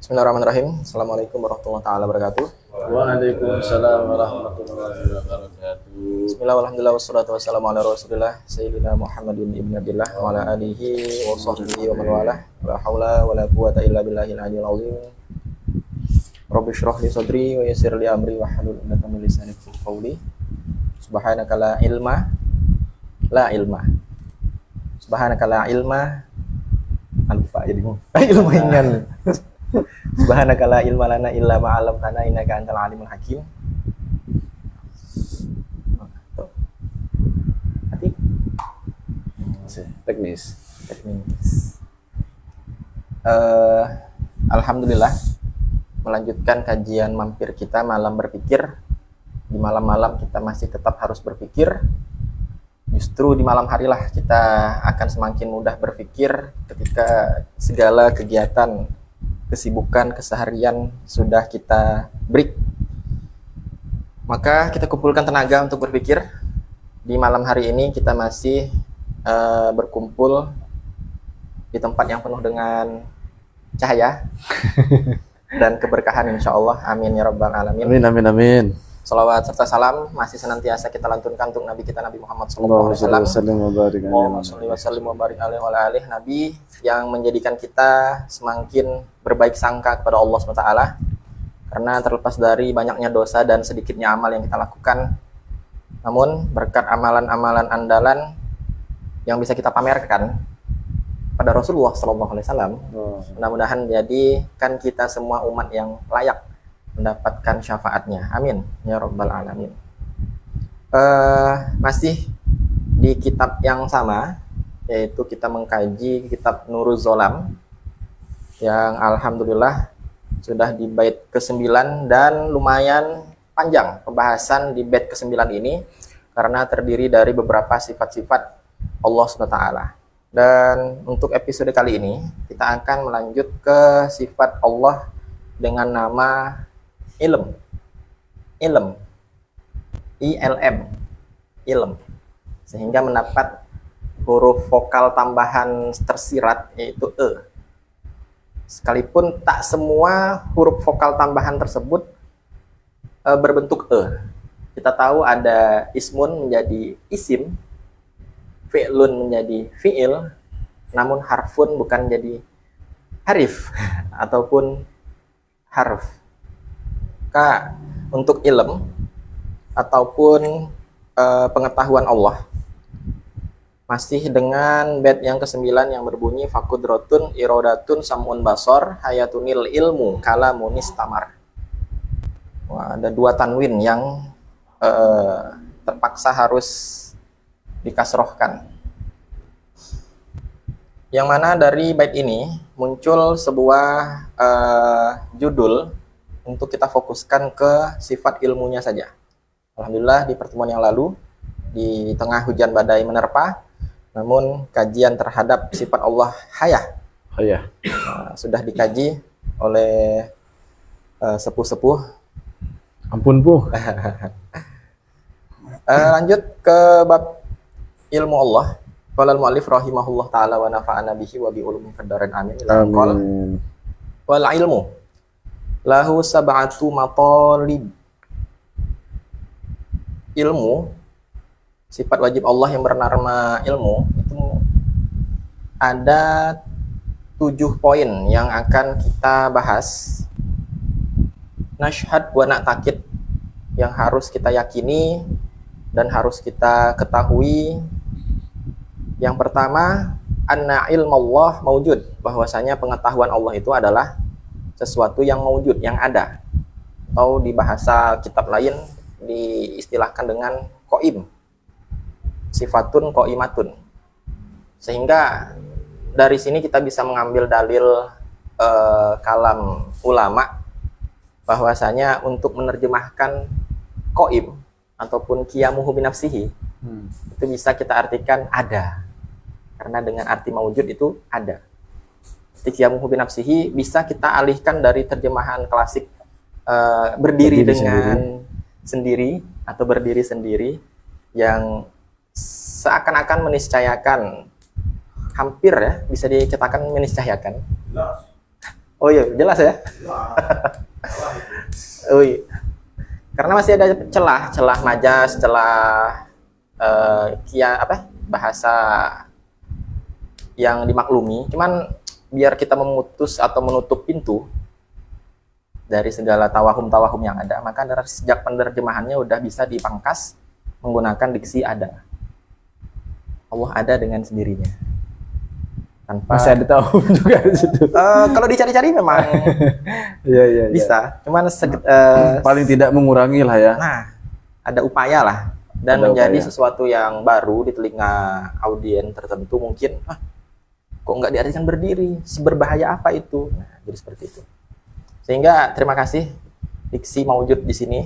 Bismillahirrahmanirrahim. Assalamualaikum warahmatullahi taala wabarakatuh. Waalaikumsalam warahmatullahi wabarakatuh. Bismillah, alhamdulillah, wassalatu wassalamu ala rasulillah Sayyidina Muhammadin ibn Abdillah wa ala alihi wa sahbihi wa man walah. La hawla wa la quwata illa billahil aliyyil azim. Rabbi shrah li sadri wa yassir li amri wa hlul 'uqdatam min lisani yafqahu qawli. Subhanaka la ilma Subhanaka la ilma lupa jadi ilmu ingan. Subhanaka la ilma lana illa ma 'allamtana innaka antal alimul hakim. Hati Teknis. Alhamdulillah melanjutkan kajian mampir kita malam berpikir. Di malam-malam kita masih tetap harus berpikir. Justru di malam harilah kita akan semakin mudah berpikir ketika segala kegiatan, kesibukan, keseharian sudah kita break. Maka kita kumpulkan tenaga untuk berpikir. Di malam hari ini kita masih berkumpul di tempat yang penuh dengan cahaya dan keberkahan insya Allah. Amin ya rabbal alamin. Amin, amin, amin. Salawat serta salam masih senantiasa kita lantunkan untuk Nabi kita Nabi Muhammad SAW. Allahumma sholli wa sallim wa barik alaihi wa ala alihi, Nabi yang menjadikan kita semakin berbaik sangka kepada Allah SWT. Karena terlepas dari banyaknya dosa dan sedikitnya amal yang kita lakukan, namun berkat amalan-amalan andalan yang bisa kita pamerkan pada Rasulullah SAW, mudah-mudahan jadikan kita semua umat yang layak mendapatkan syafaatnya. Amin ya rabbal alamin. Masih di kitab yang sama, yaitu kita mengkaji kitab Nuruz Zolam yang alhamdulillah sudah di bait ke-9 dan lumayan panjang pembahasan di bait ke-9 ini karena terdiri dari beberapa sifat-sifat Allah SWT. Dan untuk episode kali ini kita akan melanjut ke sifat Allah dengan nama ilm, ilm, sehingga mendapat huruf vokal tambahan tersirat yaitu e. Sekalipun tak semua huruf vokal tambahan tersebut berbentuk e. Kita tahu ada ismun menjadi isim, fi'lun menjadi fi'il, namun harfun bukan jadi harif ataupun harf. Untuk ilm ataupun pengetahuan Allah masih dengan bait yang ke-9 yang berbunyi fakudrotun irodatun samun basor hayatunil ilmu kalamunis tamar. Wah, ada dua tanwin yang terpaksa harus dikasrohkan. Yang mana dari bait ini muncul sebuah judul untuk kita fokuskan ke sifat ilmunya saja. Alhamdulillah di pertemuan yang lalu, di tengah hujan badai menerpa, namun kajian terhadap sifat Allah hayah sudah dikaji oleh sepuh-sepuh. Ampun, Bu. Lanjut ke bab ilmu Allah. Qala al-mu'allif rahimahullah ta'ala wa nafa'ana bihi wa bi ulumi fid dharain amin. Amin. Wal ilmu lahu sab'atu matalib. Ilmu, sifat wajib Allah yang bernama ilmu, itu ada 7 poin yang akan kita bahas. Nashhad wa na'takid, yang harus kita yakini dan harus kita ketahui. Yang pertama, anna ilmallah maujud, bahwasanya pengetahuan Allah itu adalah sesuatu yang maujud, yang ada, atau di bahasa kitab lain diistilahkan dengan qaim, sifatun qaimatun. Sehingga dari sini kita bisa mengambil dalil kalam ulama bahwasanya untuk menerjemahkan qaim ataupun qiyamuhu binafsihi itu bisa kita artikan ada, karena dengan arti maujud itu ada. Qiyamuhu binafsihi bisa kita alihkan dari terjemahan klasik berdiri dengan sendiri atau berdiri sendiri, yang seakan-akan meniscayakan, hampir ya bisa dikatakan meniscayakan Oh iya, jelas ya. Oh iya. Karena masih ada celah majas, celah bahasa yang dimaklumi. Cuman biar kita memutus atau menutup pintu dari segala tawahum yang ada, maka dari sejak penerjemahannya udah bisa dipangkas menggunakan diksi ada. Allah ada dengan sendirinya. Tanpa Masih ada tahu juga di situ. kalau dicari-cari memang Iya. bisa. Cuman Paling tidak mengurangi lah ya. nah, ada upaya lah dan Ada menjadi upaya. sesuatu yang baru di telinga audien tertentu mungkin kok nggak diartikan berdiri, seberbahaya apa itu? Nah, jadi seperti itu. Sehingga terima kasih diksi maujud di sini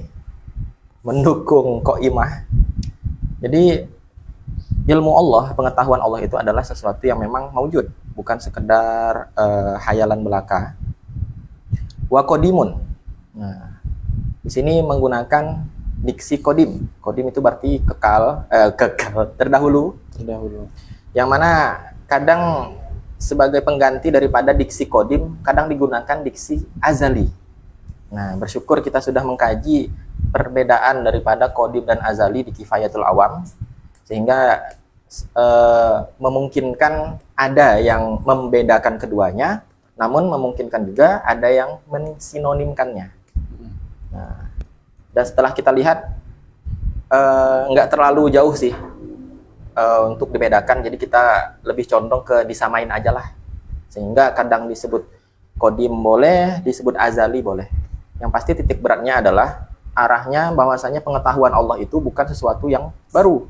mendukung Qoimah. Jadi ilmu Allah, pengetahuan Allah itu adalah sesuatu yang memang maujud, bukan sekedar hayalan belaka. Wa qadimun. Nah, di sini menggunakan diksi kodim. Kodim itu berarti kekal, terdahulu. Yang mana kadang sebagai pengganti daripada diksi kodim, kadang digunakan diksi azali. Nah, bersyukur kita sudah mengkaji perbedaan daripada kodim dan azali di Kifayatul Awam, sehingga memungkinkan ada yang membedakan keduanya, namun memungkinkan juga ada yang mensinonimkannya. Nah, dan setelah kita lihat nggak terlalu jauh sih untuk dibedakan, jadi kita lebih condong ke disamain aja lah, sehingga kadang disebut kodim boleh, disebut azali boleh. Yang pasti titik beratnya adalah arahnya bahwasanya pengetahuan Allah itu bukan sesuatu yang baru,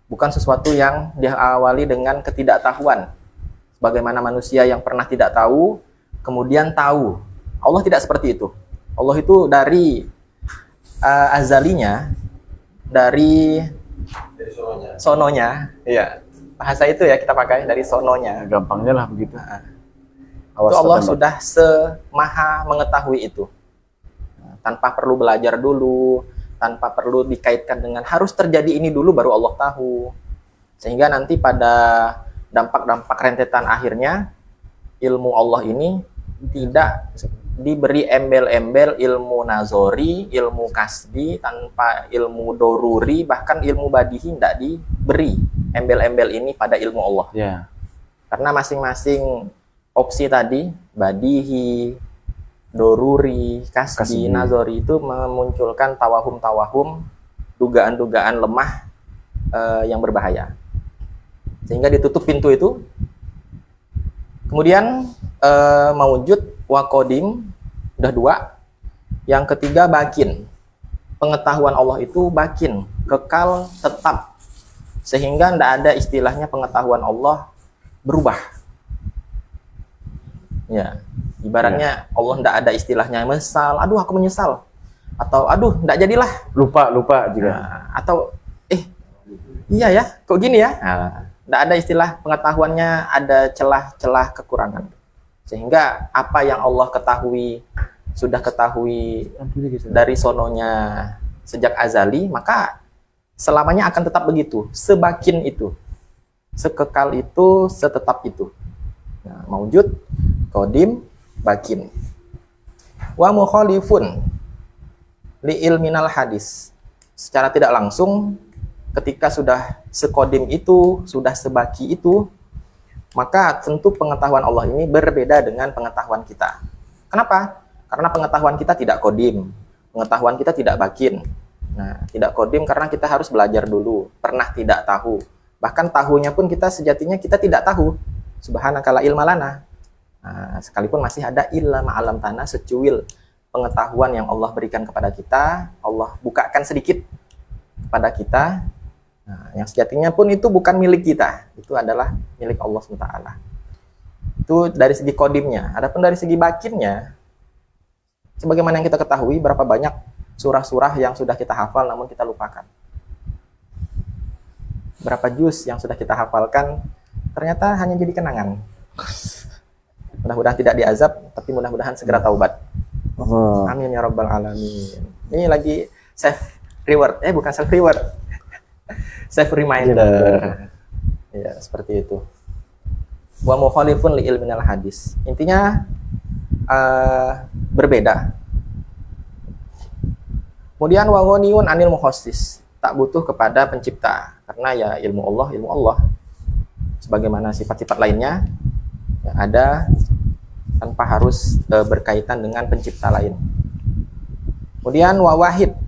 bukan sesuatu yang diawali dengan ketidaktahuan bagaimana manusia yang pernah tidak tahu kemudian tahu. Allah tidak seperti itu. Allah itu dari azalinya, dari sononya, iya. Bahasa itu ya kita pakai, dari sononya. Gampangnya lah begitu. Itu Allah sudah semaha mengetahui itu. Tanpa perlu belajar dulu, tanpa perlu dikaitkan dengan harus terjadi ini dulu baru Allah tahu. Sehingga nanti pada dampak-dampak rentetan akhirnya ilmu Allah ini tidak diberi embel-embel ilmu nazori, ilmu kasbi, tanpa ilmu doruri, bahkan ilmu badihi tidak diberi embel-embel ini pada ilmu Allah. Ya. Karena masing-masing opsi tadi, badihi, doruri, kasbi, nazori, itu memunculkan tawahum-tawahum, dugaan-dugaan lemah yang berbahaya. Sehingga ditutup pintu itu. Kemudian maujud wa qadim, udah dua. Yang ketiga bakin. Pengetahuan Allah itu bakin, kekal, tetap. Sehingga tidak ada istilahnya pengetahuan Allah berubah. Ya, ibaratnya Allah tidak ada istilahnya menyesal, aduh aku menyesal. Atau aduh tidak jadilah. Lupa juga. Nah, atau iya ya, kok gini ya? Tidak ada istilah pengetahuannya, ada celah-celah kekurangan. Sehingga apa yang Allah sudah ketahui dari sononya sejak azali, maka selamanya akan tetap begitu, sebakin itu, sekekal itu, setetap itu. Nah, maujud, qadim, bakin. Wa mukhalifun li ilminal hadis. Secara tidak langsung, ketika sudah sekodim itu, sudah sebaki itu, maka tentu pengetahuan Allah ini berbeda dengan pengetahuan kita. Kenapa? Karena pengetahuan kita tidak kodim, pengetahuan kita tidak bakin. Nah, tidak kodim karena kita harus belajar dulu, pernah tidak tahu. Bahkan tahunya pun kita sejatinya kita tidak tahu. Subhanaka la ilma lana. Nah, sekalipun masih ada ilma alam tanah, secuil pengetahuan yang Allah berikan kepada kita, Allah bukakan sedikit kepada kita. Nah, yang sejatinya pun itu bukan milik kita, itu adalah milik Allah SWT. Itu dari segi kodimnya. Adapun dari segi bakinnya, sebagaimana yang kita ketahui, berapa banyak surah-surah yang sudah kita hafal namun kita lupakan. Berapa juz yang sudah kita hafalkan ternyata hanya jadi kenangan. Mudah-mudahan tidak diazab, tapi mudah-mudahan segera taubat. Amin ya rabbal alamin. Ini lagi self reward, bukan self reward, self reminder. Ya, seperti itu. Wa mukhalifun li ilminal hadis. Intinya berbeda. Kemudian wa ghaniyun anil mukhassis, tak butuh kepada pencipta, karena ya ilmu Allah sebagaimana sifat-sifat lainnya yang ada tanpa harus berkaitan dengan pencipta lain. Kemudian wa wahid,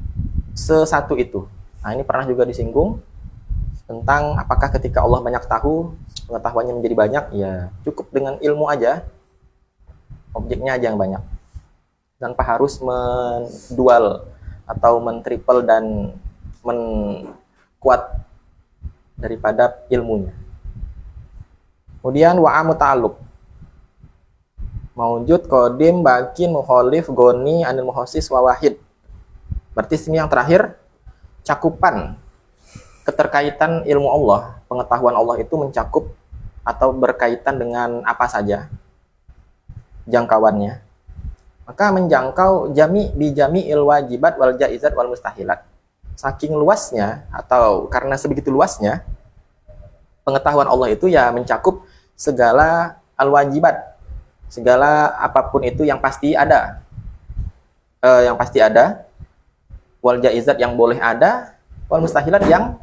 sesatu itu. Nah, ini pernah juga disinggung tentang apakah ketika Allah banyak tahu, pengetahuannya menjadi banyak, ya cukup dengan ilmu aja, objeknya aja yang banyak, tanpa harus mendual atau mentriple dan menkuat daripada ilmunya. Kemudian wa muta'alluq, maujud, qadim, bakin, mukhalif, goni, anil mukhassis, wa wahid. Berarti sini yang terakhir, cakupan keterkaitan ilmu Allah, pengetahuan Allah itu mencakup atau berkaitan dengan apa saja jangkauannya. Maka menjangkau bijami'il wajibat wal jaizat wal mustahilat. Saking luasnya atau karena sebegitu luasnya pengetahuan Allah itu ya mencakup segala al-wajibat, segala apapun itu yang pasti ada. Wal jaizat yang boleh ada, wal mustahilat yang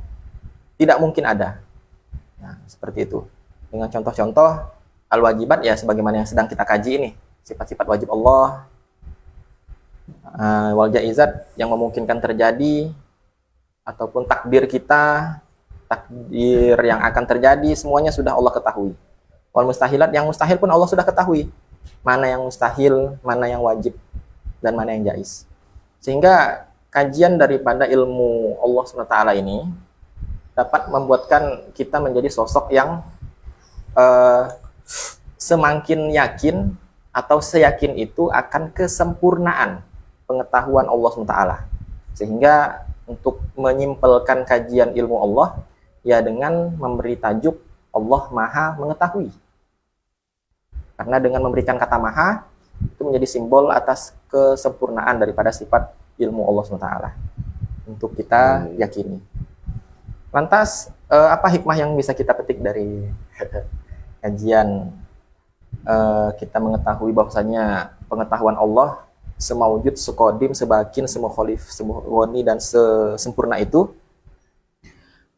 tidak mungkin ada. Nah, seperti itu. Dengan contoh-contoh al-wajibat ya sebagaimana yang sedang kita kaji ini, sifat-sifat wajib Allah. Wal jaizat yang memungkinkan terjadi ataupun takdir kita, takdir yang akan terjadi, semuanya sudah Allah ketahui. Wal mustahilat, yang mustahil pun Allah sudah ketahui. Mana yang mustahil, mana yang wajib, dan mana yang jaiz. Sehingga kajian daripada ilmu Allah SWT ini dapat membuatkan kita menjadi sosok yang semakin yakin atau seyakin itu akan kesempurnaan pengetahuan Allah SWT. Sehingga untuk menyimpelkan kajian ilmu Allah ya dengan memberi tajuk Allah Maha Mengetahui. Karena dengan memberikan kata Maha itu menjadi simbol atas kesempurnaan daripada sifat ilmu Allah SWT untuk kita yakini. Lantas apa hikmah yang bisa kita petik dari kajian kita mengetahui bahwasanya pengetahuan Allah semawujud, sekodim, sebakin, semukhalif, semughani, dan sesempurna itu,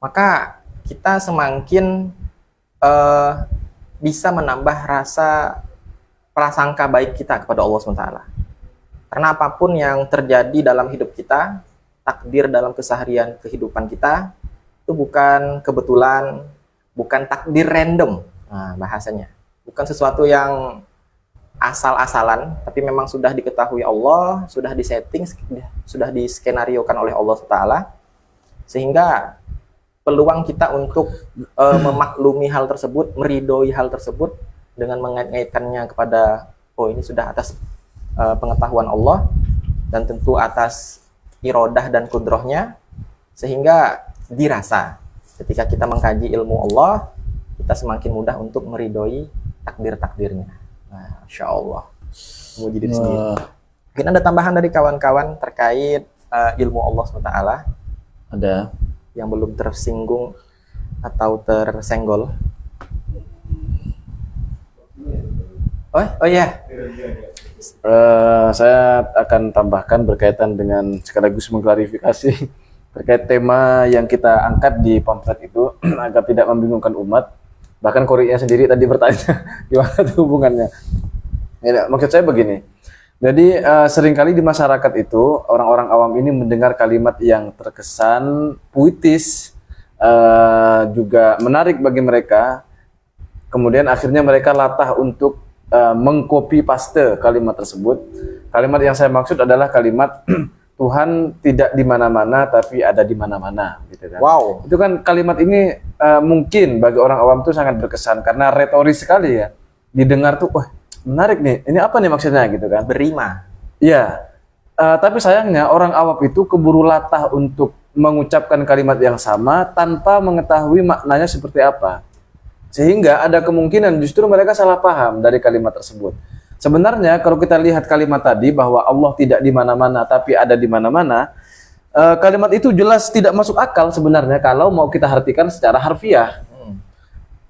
maka kita semakin bisa menambah rasa prasangka baik kita kepada Allah SWT. Karena apapun yang terjadi dalam hidup kita, takdir dalam keseharian kehidupan kita, itu bukan kebetulan, bukan takdir random, nah, bahasanya. Bukan sesuatu yang asal-asalan, tapi memang sudah diketahui Allah, sudah disetting, sudah diskenariokan oleh Allah SWT, sehingga peluang kita untuk memaklumi hal tersebut, meridoi hal tersebut dengan mengaitkannya kepada ini sudah atas pengetahuan Allah dan tentu atas irodah dan kudrohnya, sehingga dirasa ketika kita mengkaji ilmu Allah, kita semakin mudah untuk meridoi takdir-takdirnya. Masya Allah. Memuji diri sendiri. Mungkin ada tambahan dari kawan-kawan terkait ilmu Allah SWT? Ada yang belum tersinggung atau tersenggol? Oh ya. Saya akan tambahkan berkaitan dengan sekaligus mengklarifikasi terkait tema yang kita angkat di pamflet itu agar tidak membingungkan umat. Bahkan Korea sendiri tadi bertanya gimana tuh hubungannya. Ya, maksud saya begini. Jadi seringkali di masyarakat itu orang-orang awam ini mendengar kalimat yang terkesan puitis, juga menarik bagi mereka. Kemudian akhirnya mereka latah untuk mengcopy paste kalimat tersebut. Kalimat yang saya maksud adalah kalimat Tuhan tidak di mana-mana tapi ada di mana-mana, gitu kan. Wow. Itu kan kalimat ini mungkin bagi orang awam itu sangat berkesan karena retoris sekali ya. Didengar tuh, wah menarik nih. Ini apa nih maksudnya gitu kan? Berima. Iya. Tapi sayangnya orang awam itu keburu latah untuk mengucapkan kalimat yang sama tanpa mengetahui maknanya seperti apa. Sehingga ada kemungkinan justru mereka salah paham dari kalimat tersebut. Sebenarnya kalau kita lihat kalimat tadi bahwa Allah tidak di mana-mana tapi ada di mana-mana, kalimat itu jelas tidak masuk akal sebenarnya kalau mau kita artikan secara harfiah.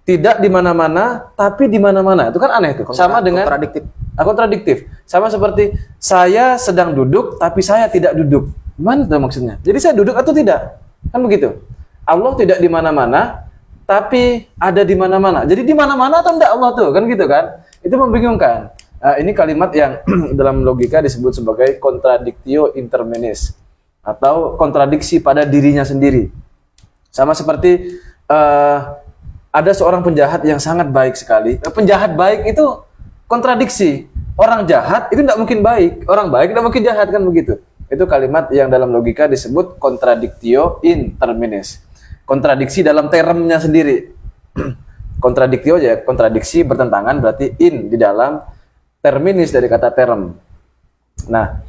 Tidak di mana-mana tapi di mana-mana. Itu kan aneh tuh. Sama dengan kontradiktif. kontradiktif. Sama seperti saya sedang duduk tapi saya tidak duduk. Gimana itu maksudnya? Jadi saya duduk atau tidak? Kan begitu. Allah tidak di mana-mana tapi ada di mana-mana. Jadi di mana-mana atau enggak Allah tuh? Kan gitu kan? Itu membingungkan. Ini kalimat yang dalam logika disebut sebagai contradictio interminis atau kontradiksi pada dirinya sendiri. Sama seperti ada seorang penjahat yang sangat baik sekali. Penjahat baik itu kontradiksi. Orang jahat itu tidak mungkin baik, orang baik tidak mungkin jahat, kan begitu. Itu kalimat yang dalam logika disebut contradictio interminis. Kontradiksi dalam termnya sendiri. Kontradictio ya, kontradiksi bertentangan, berarti in di dalam terminis dari kata term. Nah,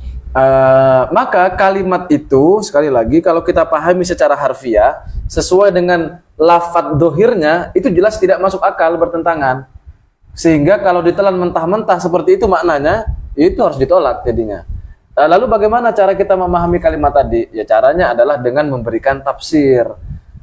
maka kalimat itu sekali lagi kalau kita pahami secara harfiah sesuai dengan lafadz dohirnya itu jelas tidak masuk akal, bertentangan. Sehingga kalau ditelan mentah-mentah seperti itu maknanya, itu harus ditolak jadinya. Lalu bagaimana cara kita memahami kalimat tadi? Ya caranya adalah dengan memberikan tafsir.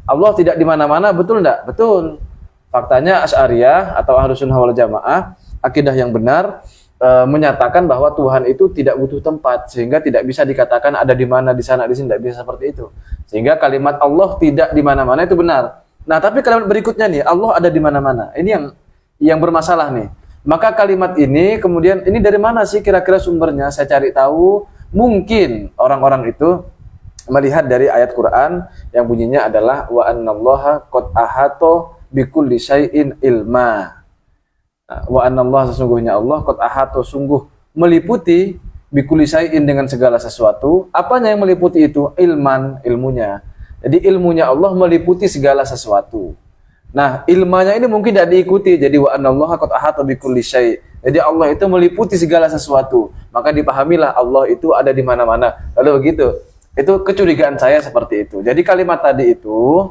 Allah tidak di mana-mana, betul enggak? Betul. Faktanya Asy'ariyah atau Ahlus Sunnah wal Jamaah, akidah yang benar menyatakan bahwa Tuhan itu tidak butuh tempat, sehingga tidak bisa dikatakan ada di mana, di sana, di sini, tidak bisa seperti itu. Sehingga kalimat Allah tidak di mana-mana itu benar. Nah, tapi kalimat berikutnya nih, Allah ada di mana-mana. Ini yang bermasalah nih. Maka kalimat ini kemudian ini dari mana sih kira-kira sumbernya? Saya cari tahu. Mungkin orang-orang itu melihat dari ayat Quran yang bunyinya adalah wa annallaha qad ahata bikulli syai'in ilma. Wa anallaha, sesungguhnya Allah qad ahata, sungguh meliputi bikulli syai'in, dengan segala sesuatu. Apanya yang meliputi itu? Ilman, ilmunya. Jadi ilmunya Allah meliputi segala sesuatu. Nah, ilmanya ini mungkin tidak diikuti. Jadi wa anallaha qad ahata bikulli syai'. Jadi Allah itu meliputi segala sesuatu. Maka dipahamilah Allah itu ada di mana-mana. Lalu begitu. Itu kecurigaan saya seperti itu. Jadi kalimat tadi itu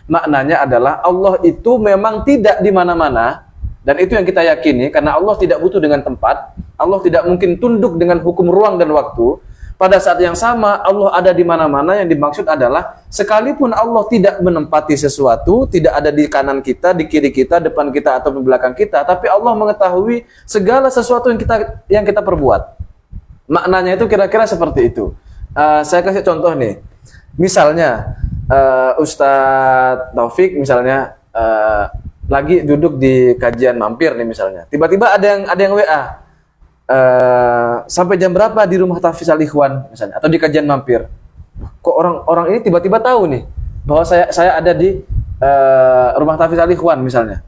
maknanya adalah Allah itu memang tidak di mana-mana, dan itu yang kita yakini karena Allah tidak butuh dengan tempat. Allah tidak mungkin tunduk dengan hukum ruang dan waktu. Pada saat yang sama Allah ada di mana-mana, yang dimaksud adalah sekalipun Allah tidak menempati sesuatu, tidak ada di kanan kita, di kiri kita, depan kita atau di belakang kita, tapi Allah mengetahui segala sesuatu yang kita perbuat. Maknanya itu kira-kira seperti itu. Saya kasih contoh nih. Misalnya Ustadz Taufik misalnya lagi duduk di kajian mampir nih misalnya. Tiba-tiba ada yang WA. Sampai jam berapa di rumah Tahfiz Al-Ikhwan misalnya, atau di kajian mampir. Kok orang ini tiba-tiba tahu nih bahwa saya ada di rumah Tahfiz Al-Ikhwan misalnya.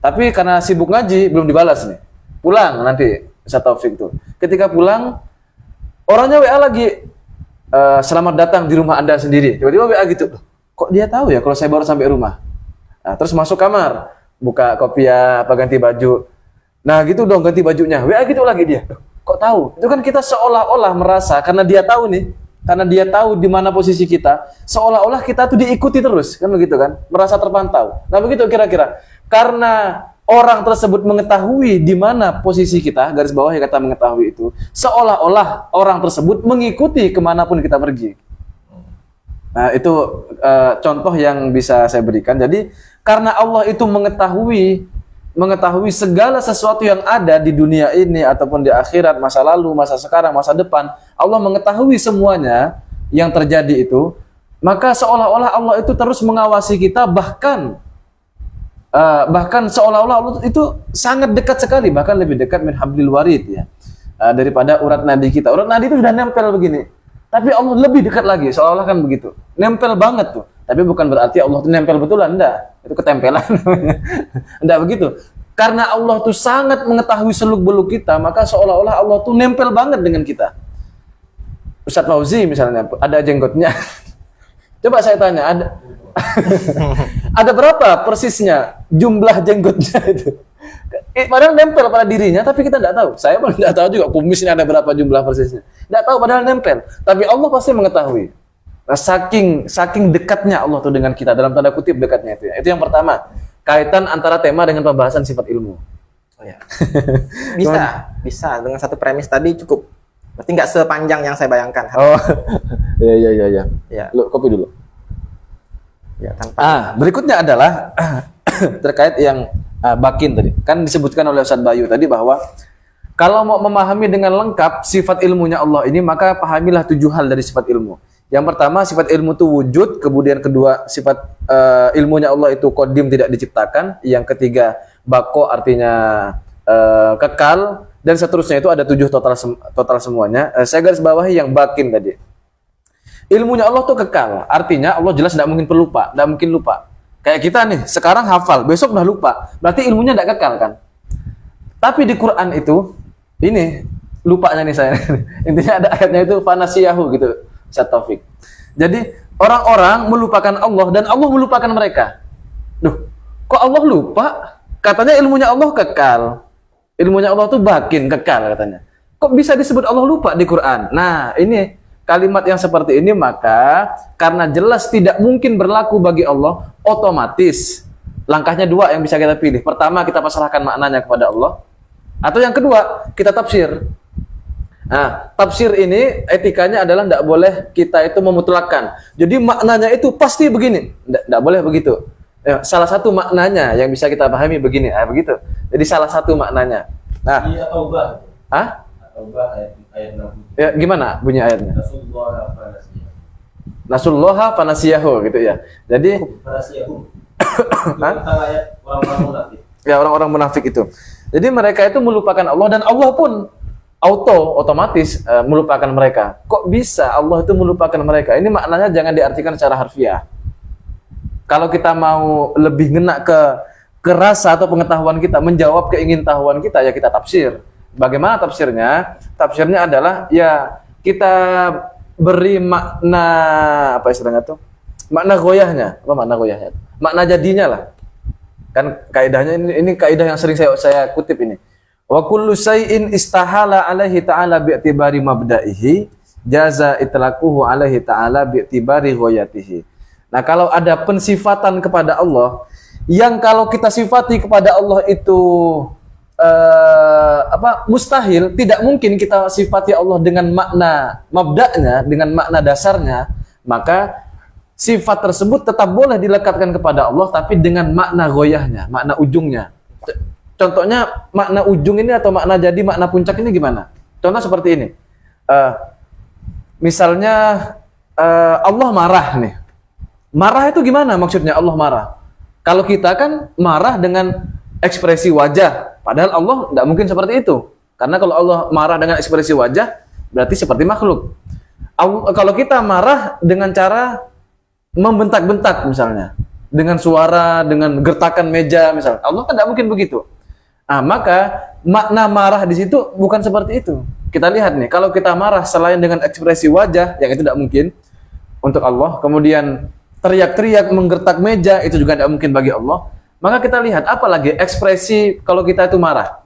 Tapi karena sibuk ngaji belum dibalas nih. Pulang nanti Ustaz Taufik tuh. Ketika pulang orangnya WA lagi, selamat datang di rumah Anda sendiri. Tiba-tiba WA gitu. Kok dia tahu ya kalau saya baru sampai rumah? Nah, terus masuk kamar, buka kopiah, apa ganti baju. Nah gitu dong, ganti bajunya. WA gitu lagi dia. Kok tahu? Itu kan kita seolah-olah merasa karena dia tahu nih, karena dia tahu di mana posisi kita, seolah-olah kita tuh diikuti terus, kan begitu kan? Merasa terpantau. Nah begitu kira-kira. Karena orang tersebut mengetahui di mana posisi kita, garis bawah yang kata mengetahui itu, seolah-olah orang tersebut mengikuti kemanapun kita pergi. Nah itu contoh yang bisa saya berikan. Jadi karena Allah itu mengetahui segala sesuatu yang ada di dunia ini ataupun di akhirat, masa lalu, masa sekarang, masa depan, Allah mengetahui semuanya yang terjadi itu, maka seolah-olah Allah itu terus mengawasi kita, bahkan seolah-olah Allah itu sangat dekat sekali, bahkan lebih dekat min hablil warid ya, daripada urat nadi kita. Urat nadi itu sudah nempel begini, tapi Allah lebih dekat lagi, seolah-olah kan begitu, nempel banget tuh. Tapi bukan berarti Allah itu nempel betulan, enggak. Itu ketempelan. Enggak begitu. Karena Allah tuh sangat mengetahui seluk-beluk kita, maka seolah-olah Allah tuh nempel banget dengan kita. Ustadz Fauzi misalnya, ada jenggotnya. Coba saya tanya, ada berapa persisnya jumlah jenggotnya itu? Padahal nempel pada dirinya, tapi kita enggak tahu. Saya pun enggak tahu juga kumisnya ada berapa jumlah persisnya. Enggak tahu, padahal nempel. Tapi Allah pasti mengetahui. Nah, saking dekatnya Allah tuh dengan kita, dalam tanda kutip dekatnya itu ya. Itu yang pertama, kaitan antara tema dengan pembahasan sifat ilmu. Oh, ya. Bisa dengan satu premis tadi cukup. Berarti nggak sepanjang yang saya bayangkan. Oh, iya. Ya. Lu kopi dulu. Ya, tanpa. Berikutnya adalah terkait yang bakin tadi. Kan disebutkan oleh Ustaz Bayu tadi bahwa kalau mau memahami dengan lengkap sifat ilmunya Allah ini, maka pahamilah 7 hal dari sifat ilmu. Yang pertama, sifat ilmu itu wujud. Kemudian kedua, sifat ilmunya Allah itu qadim, tidak diciptakan. Yang ketiga, bako, artinya kekal. Dan seterusnya itu ada 7 total semuanya. Saya garis bawahi yang bakin tadi. Ilmunya Allah tuh kekal. Artinya Allah jelas tidak mungkin pelupa, tidak mungkin lupa. Kayak kita nih, sekarang hafal, besok udah lupa. Berarti ilmunya tidak kekal kan? Tapi di Quran itu, ini lupanya nih saya. Intinya ada ayatnya itu fanasiyahu gitu, Ustaz Taufik. Jadi orang-orang melupakan Allah dan Allah melupakan mereka. Duh, kok Allah lupa? Katanya ilmunya Allah kekal. Ilmunya Allah tuh bakin, kekal katanya. Kok bisa disebut Allah lupa di Quran? Nah, ini kalimat yang seperti ini, maka karena jelas tidak mungkin berlaku bagi Allah, otomatis langkahnya 2 yang bisa kita pilih. Pertama, kita pasrahkan maknanya kepada Allah. Atau yang kedua, kita tafsir. Nah, tafsir ini etikanya adalah tidak boleh kita itu memutlakkan. Jadi maknanya itu pasti begini. Tidak boleh begitu. Ya, salah satu maknanya yang bisa kita pahami begini. Begitu. Jadi salah satu maknanya. Nah, Iya, Taubah. Taubah ayat 60. Ya, gimana bunyi ayatnya? Rasulullah fanasiyahu. Nasulloha fanasiyahu gitu ya. Jadi Fanasiyahu. Tentang ayat orang-orang munafik. ya, orang-orang munafik itu. Jadi mereka itu melupakan Allah dan Allah pun otomatis melupakan mereka. Kok bisa Allah itu melupakan mereka? Ini maknanya jangan diartikan secara harfiah. Kalau kita mau lebih ngena ke rasa atau pengetahuan kita, menjawab keingintahuan kita, ya kita tafsir. Bagaimana tafsirnya? Tafsirnya adalah ya kita beri makna, apa istilahnya tuh? Makna goyahnya. Apa makna goyahnya? Makna jadinya lah. Kan kaidahnya ini kaidah yang sering saya kutip ini. Wa kullu syai'in istahala alaihi ta'ala bi'tibari mabda'ihi jaza itlaquhu alaihi ta'ala bi'tibari ghayatihi. Nah, kalau ada pensifatan kepada Allah yang kalau kita sifati kepada Allah itu mustahil, tidak mungkin kita sifati Allah dengan makna mabda'nya, dengan makna dasarnya, maka sifat tersebut tetap boleh dilekatkan kepada Allah tapi dengan makna goyahnya, makna ujungnya. Contohnya makna ujung ini atau makna jadi, makna puncak ini gimana? Contoh seperti ini. Misalnya Allah marah nih. Marah itu gimana maksudnya Allah marah? Kalau kita kan marah dengan ekspresi wajah, padahal Allah tidak mungkin seperti itu. Karena kalau Allah marah dengan ekspresi wajah, berarti seperti makhluk. Kalau kita marah dengan cara membentak-bentak misalnya, dengan suara, dengan gertakan meja misalnya, Allah kan tidak mungkin begitu. Nah, maka makna marah di situ bukan seperti itu. Kita lihat nih, kalau kita marah selain dengan ekspresi wajah, yang itu tidak mungkin untuk Allah, kemudian teriak-teriak, menggertak meja, itu juga tidak mungkin bagi Allah. Maka kita lihat, apalagi ekspresi kalau kita itu marah.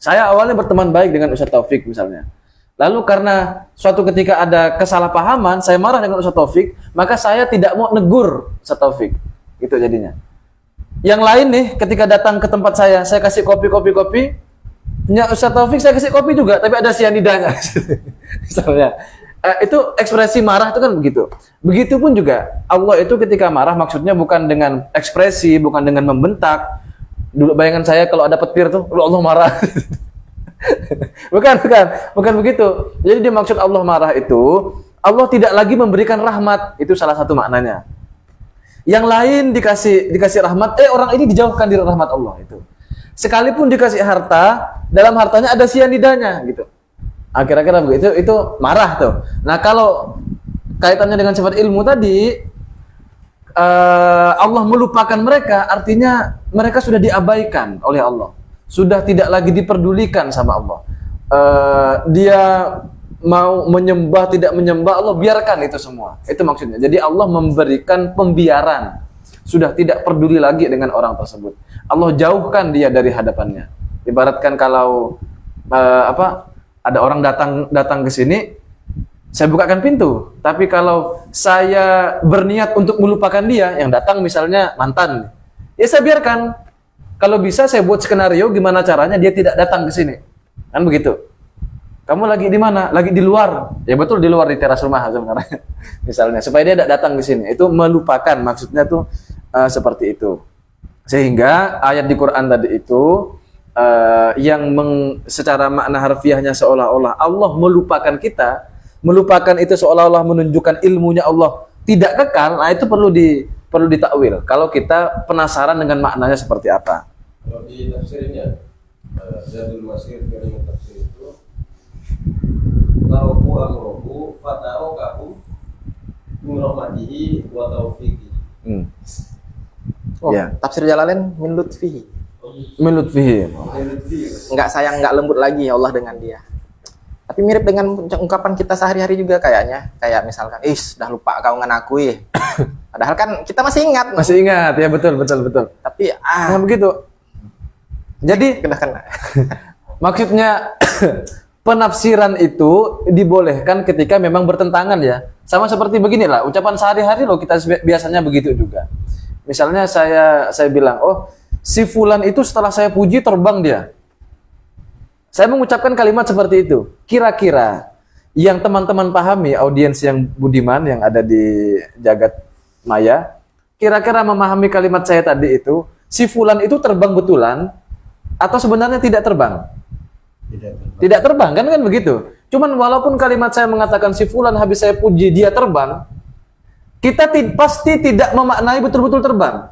Saya awalnya berteman baik dengan Ustaz Taufik misalnya. Lalu karena suatu ketika ada kesalahpahaman, saya marah dengan Ustaz Taufik, maka saya tidak mau negur Ustaz Taufik. Itu jadinya. Yang lain nih, ketika datang ke tempat saya kasih kopi. Ya, Ustaz Taufik saya kasih kopi juga, tapi ada sianidanya. Misalnya. Itu ekspresi marah itu kan begitu. Begitupun juga Allah itu ketika marah maksudnya bukan dengan ekspresi, bukan dengan membentak. Dulu bayangan saya kalau ada petir tuh, Allah marah. bukan begitu. Jadi dimaksud Allah marah itu, Allah tidak lagi memberikan rahmat, itu salah satu maknanya. Yang lain dikasih rahmat, orang ini dijauhkan dari rahmat Allah itu. Sekalipun dikasih harta, dalam hartanya ada sianidanya gitu. Kira-kira begitu, itu marah tuh. Nah, kalau kaitannya dengan sifat ilmu tadi, Allah melupakan mereka, artinya mereka sudah diabaikan oleh Allah. Sudah tidak lagi diperdulikan sama Allah. Dia mau menyembah, tidak menyembah, Allah biarkan itu semua. Itu maksudnya. Jadi Allah memberikan pembiaran. Sudah tidak peduli lagi dengan orang tersebut. Allah jauhkan dia dari hadapannya. Ibaratkan kalau ada orang datang ke sini, saya bukakan pintu. Tapi kalau saya berniat untuk melupakan dia, yang datang misalnya mantan, ya saya biarkan. Kalau bisa saya buat skenario gimana caranya dia tidak datang ke sini. Kan begitu. Kamu lagi di mana? Lagi di luar. Ya betul, di luar, di teras rumah sebenarnya. Misalnya supaya dia tidak datang ke sini. Itu melupakan, maksudnya tuh seperti itu. Sehingga ayat di Quran tadi itu secara makna harfiahnya seolah-olah Allah melupakan kita, melupakan itu seolah-olah menunjukkan ilmunya Allah tidak kekal. Nah, itu perlu ditakwil kalau kita penasaran dengan maknanya seperti apa. Kalau di tafsirnya Zadul Masir dari tafsir itu Taroku amrohu fatarokahu min rahmatihi wa taufiqi. Oh, Ya. tafsir Jalalain min lutfihi. Min lutfihi. Enggak sayang, enggak lembut lagi ya Allah dengan dia. Tapi mirip dengan ungkapan kita sehari-hari juga kayaknya. Kayak misalkan, dah lupa kau ngan aku ya. Padahal kan kita masih ingat. Masih ingat ya, betul. Tapi Nah, begitu. Jadi udah kena. maksudnya penafsiran itu dibolehkan ketika memang bertentangan ya. Sama seperti beginilah, ucapan sehari-hari loh kita biasanya begitu juga. Misalnya saya bilang, oh si fulan itu setelah saya puji terbang dia. Saya mengucapkan kalimat seperti itu. Kira-kira yang teman-teman pahami, audiens yang budiman yang ada di jagat maya, kira-kira memahami kalimat saya tadi itu, si fulan itu terbang betulan atau sebenarnya tidak terbang? Tidak terbang kan begitu. Cuman walaupun kalimat saya mengatakan si fulan habis saya puji dia terbang, kita pasti tidak memaknai betul-betul terbang.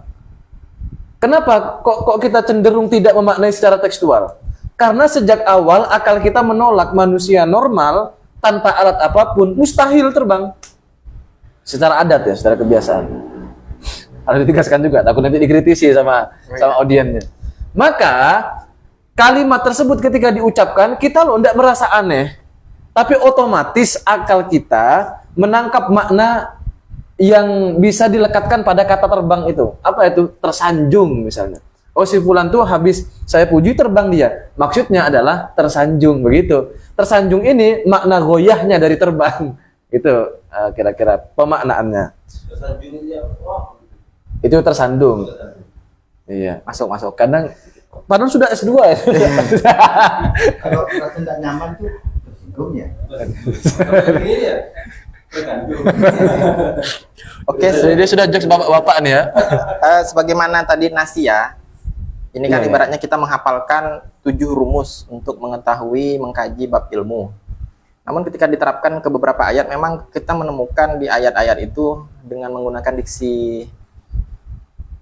Kenapa? Kok kita cenderung tidak memaknai secara tekstual? Karena sejak awal akal kita menolak manusia normal tanpa alat apapun mustahil terbang. Secara adat ya, secara kebiasaan. Harus ditegaskan juga, takut nanti dikritisi sama audiensnya. Maka kalimat tersebut ketika diucapkan kita loh tidak merasa aneh, tapi otomatis akal kita menangkap makna yang bisa dilekatkan pada kata terbang itu. Apa itu? Tersanjung misalnya. Oh si fulan tuh habis saya puji terbang dia. Maksudnya adalah tersanjung begitu. Tersanjung ini makna goyahnya dari terbang. Itu kira-kira pemaknaannya. Itu tersandung. Iya. Masuk. Kadang padahal sudah S2 ya. Kalau merasa tidak nyaman tuh tersinggung ya. Ini ya. Oke, Jadi dia sudah jokes bapak-bapak nih ya. sebagaimana tadi nasi ya. Ini kan Iya, iya. ibaratnya kita menghafalkan 7 rumus untuk mengetahui, mengkaji bab ilmu. Namun ketika diterapkan ke beberapa ayat, memang kita menemukan di ayat-ayat itu dengan menggunakan diksi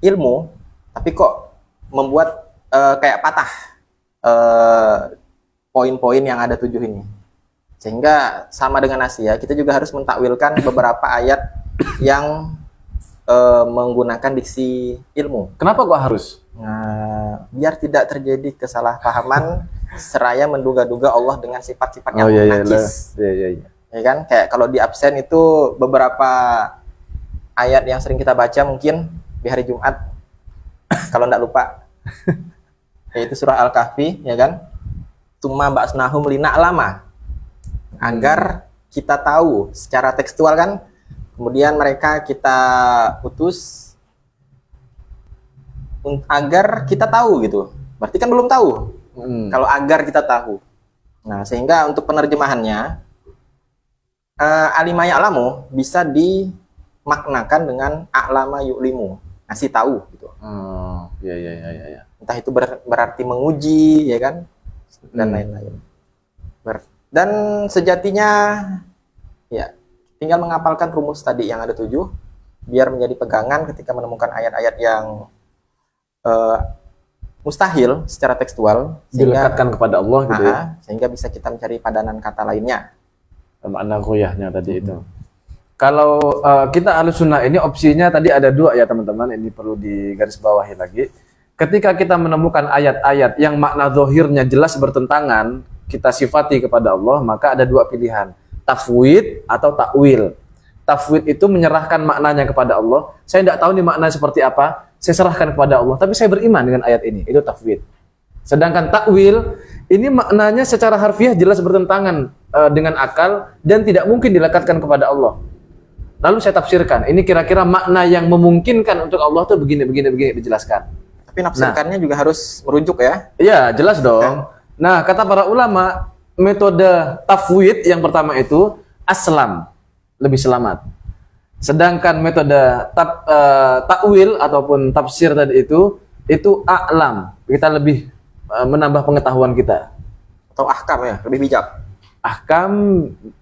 ilmu, tapi kok membuat kayak patah poin-poin yang ada 7 ini. Sehingga sama dengan nasi ya, kita juga harus mentakwilkan beberapa ayat yang menggunakan diksi ilmu. Kenapa kok harus? Nah, biar tidak terjadi kesalahpahaman seraya menduga-duga Allah dengan sifat-sifat yang najis. Iya. Ya kan? Kayak kalau di absen itu beberapa ayat yang sering kita baca mungkin di hari Jumat kalau enggak lupa. Yaitu surah Al-Kahfi, ya kan? Tsumma ba'asnahum lina'lama. Agar kita tahu secara tekstual kan, kemudian mereka kita utus agar kita tahu gitu. Berarti kan belum tahu. Kalau agar kita tahu. Nah, sehingga untuk penerjemahannya alima ya'lamu bisa dimaknakan dengan a'lama yu'limu, ngasih tahu gitu. Iya. Entah itu berarti menguji, ya kan? Dan lain-lain. Dan sejatinya ya tinggal menghafalkan rumus tadi yang ada 7 biar menjadi pegangan ketika menemukan ayat-ayat yang mustahil secara tekstual, Dilekatkan kepada Allah gitu ya. sehingga bisa kita mencari padanan kata lainnya. Makna goyahnya tadi itu. Kalau kita Ahlus Sunnah ini opsinya tadi ada 2 ya teman-teman, ini perlu digarisbawahi lagi. Ketika kita menemukan ayat-ayat yang makna zahirnya jelas bertentangan, kita sifati kepada Allah, maka ada 2 pilihan, tafwid atau takwil. Tafwid itu menyerahkan maknanya kepada Allah. Saya tidak tahu nih maknanya seperti apa, saya serahkan kepada Allah, tapi saya beriman dengan ayat ini. Itu tafwid. Sedangkan takwil ini maknanya secara harfiah jelas bertentangan dengan akal dan tidak mungkin dilekatkan kepada Allah. Lalu saya tafsirkan, ini kira-kira makna yang memungkinkan untuk Allah tuh begini dijelaskan. Tapi nafsirkannya juga harus merujuk ya. Iya, jelas dong. Nah, kata para ulama, metode tafwid yang pertama itu aslam, lebih selamat. Sedangkan metode takwil ataupun tafsir tadi itu itu a'lam. Kita lebih menambah pengetahuan kita. Atau ahkam ya, lebih bijak. Ahkam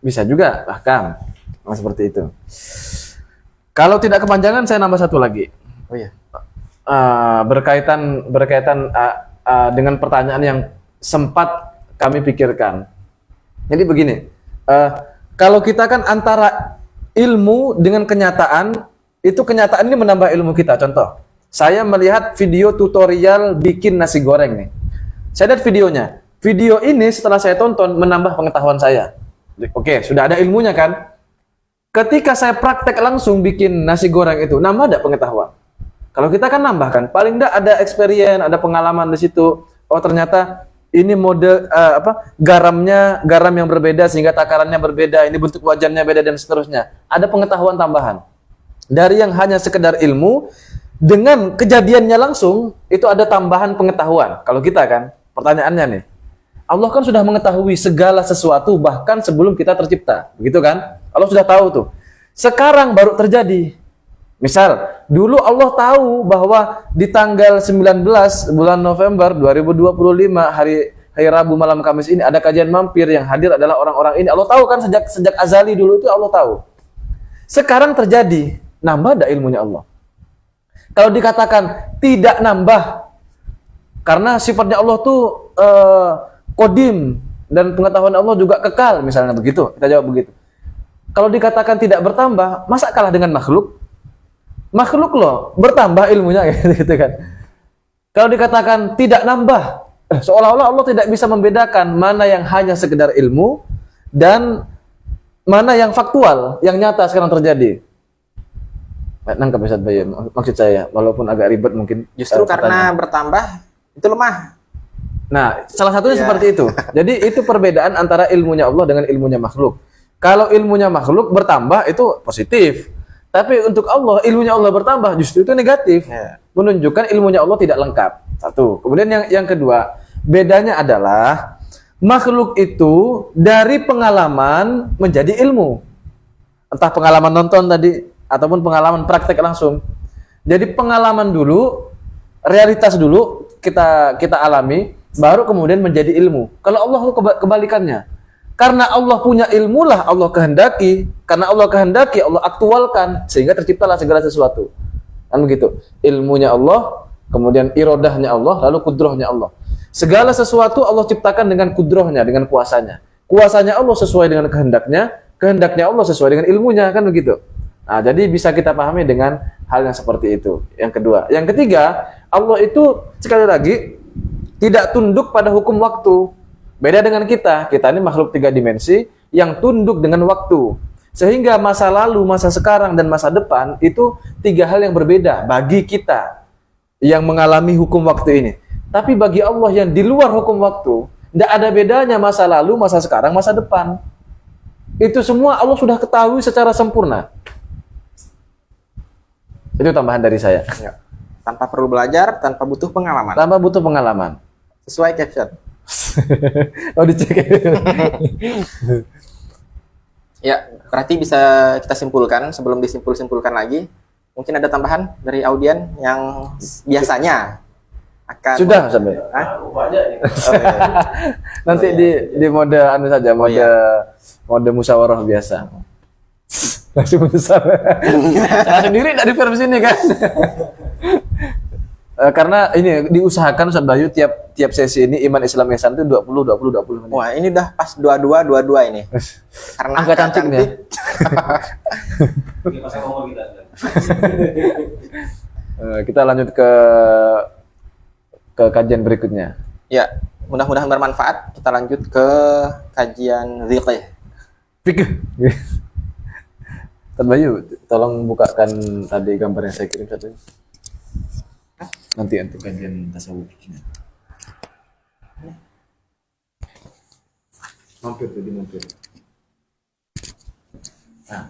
bisa juga, ahkam. Nah, seperti itu. Kalau tidak kepanjangan saya nambah satu lagi. Oh iya. Berkaitan dengan pertanyaan yang sempat kami pikirkan. Jadi begini, kalau kita kan antara ilmu dengan kenyataan, itu kenyataan ini menambah ilmu kita. Contoh, saya melihat video tutorial bikin nasi goreng nih. Saya lihat videonya. Video ini setelah saya tonton menambah pengetahuan saya. Oke, sudah ada ilmunya kan? Ketika saya praktek langsung bikin nasi goreng itu, nambah ada pengetahuan. Kalau kita kan nambah kan, paling enggak ada experience, ada pengalaman di situ. Oh ternyata ini mode garam yang berbeda sehingga takarannya berbeda, ini bentuk wajannya beda dan seterusnya. Ada pengetahuan tambahan. Dari yang hanya sekedar ilmu, dengan kejadiannya langsung, itu ada tambahan pengetahuan. Kalau kita kan, pertanyaannya nih, Allah kan sudah mengetahui segala sesuatu bahkan sebelum kita tercipta. Begitu kan? Allah sudah tahu tuh. Sekarang baru terjadi. Misal, dulu Allah tahu bahwa di tanggal 19 bulan November 2025 hari Rabu malam Kamis ini ada kajian mampir yang hadir adalah orang-orang ini. Allah tahu kan sejak azali dulu itu Allah tahu. Sekarang terjadi, nambah ada ilmunya Allah. Kalau dikatakan tidak nambah karena sifatnya Allah tuh kodim dan pengetahuan Allah juga kekal, misalnya begitu, kita jawab begitu. Kalau dikatakan tidak bertambah, masa kalah dengan makhluk? Makhluk loh bertambah ilmunya gitu kan. Kalau dikatakan tidak nambah, seolah-olah Allah tidak bisa membedakan mana yang hanya sekedar ilmu dan mana yang faktual, yang nyata sekarang terjadi. Nangkap Ustaz Bayu, maksud saya, walaupun agak ribet mungkin. Justru karena bertambah itu lemah. Nah, salah satunya Iya. seperti itu. Jadi itu perbedaan antara ilmunya Allah dengan ilmunya makhluk. Kalau ilmunya makhluk bertambah itu positif. Tapi untuk Allah, ilmunya Allah bertambah justru itu negatif. Iya. Menunjukkan ilmunya Allah tidak lengkap. Satu. Kemudian yang kedua, bedanya adalah makhluk itu dari pengalaman menjadi ilmu. Entah pengalaman nonton tadi ataupun pengalaman praktek langsung. Jadi pengalaman dulu, realitas dulu kita alami, baru kemudian menjadi ilmu. Kalau Allah kebalikannya. Karena Allah punya ilmu lah Allah kehendaki. Karena Allah kehendaki, Allah aktualkan sehingga terciptalah segala sesuatu. Kan begitu. Ilmunya Allah, kemudian irodahnya Allah, lalu kudrohnya Allah. Segala sesuatu Allah ciptakan dengan kudrohnya, dengan kuasanya. Kuasanya Allah sesuai dengan kehendaknya, kehendaknya Allah sesuai dengan ilmunya, kan begitu. Nah, jadi bisa kita pahami dengan hal yang seperti itu. Yang kedua. Yang ketiga, Allah itu sekali lagi tidak tunduk pada hukum waktu. Beda dengan kita. Kita ini makhluk 3 dimensi yang tunduk dengan waktu. Sehingga masa lalu, masa sekarang, dan masa depan itu 3 hal yang berbeda bagi kita yang mengalami hukum waktu ini. Tapi bagi Allah yang di luar hukum waktu, tidak ada bedanya masa lalu, masa sekarang, masa depan. Itu semua Allah sudah ketahui secara sempurna. Itu tambahan dari saya. Ya. Tanpa perlu belajar, tanpa butuh pengalaman. Tanpa butuh pengalaman. Sesuai caption. Oh, dicek. Ya, berarti bisa kita simpulkan sebelum disimpulkan lagi. Mungkin ada tambahan dari audien yang biasanya akan Sudah sampai. Hah? Banyak nih. Oh, iya. Nanti di mode anu saja, mode musyawarah biasa. Langsung besar. Saya sendiri dari versi ini kan. Karena ini diusahakan Ustaz Bayu tiap sesi ini iman Islam ihsan itu 20 menit. Wah, ini udah pas 22 ini. Karena Angka cantik nih. Ini pasang nomor kita. Kita lanjut ke kajian berikutnya. Ya, mudah-mudahan bermanfaat. Kita lanjut ke kajian zikir. Fikih. Ustaz Bayu, tolong bukakan tadi gambar yang saya kirim satu. Nanti untuk kajian tasawufnya. Mampir tadi mampir. Nah.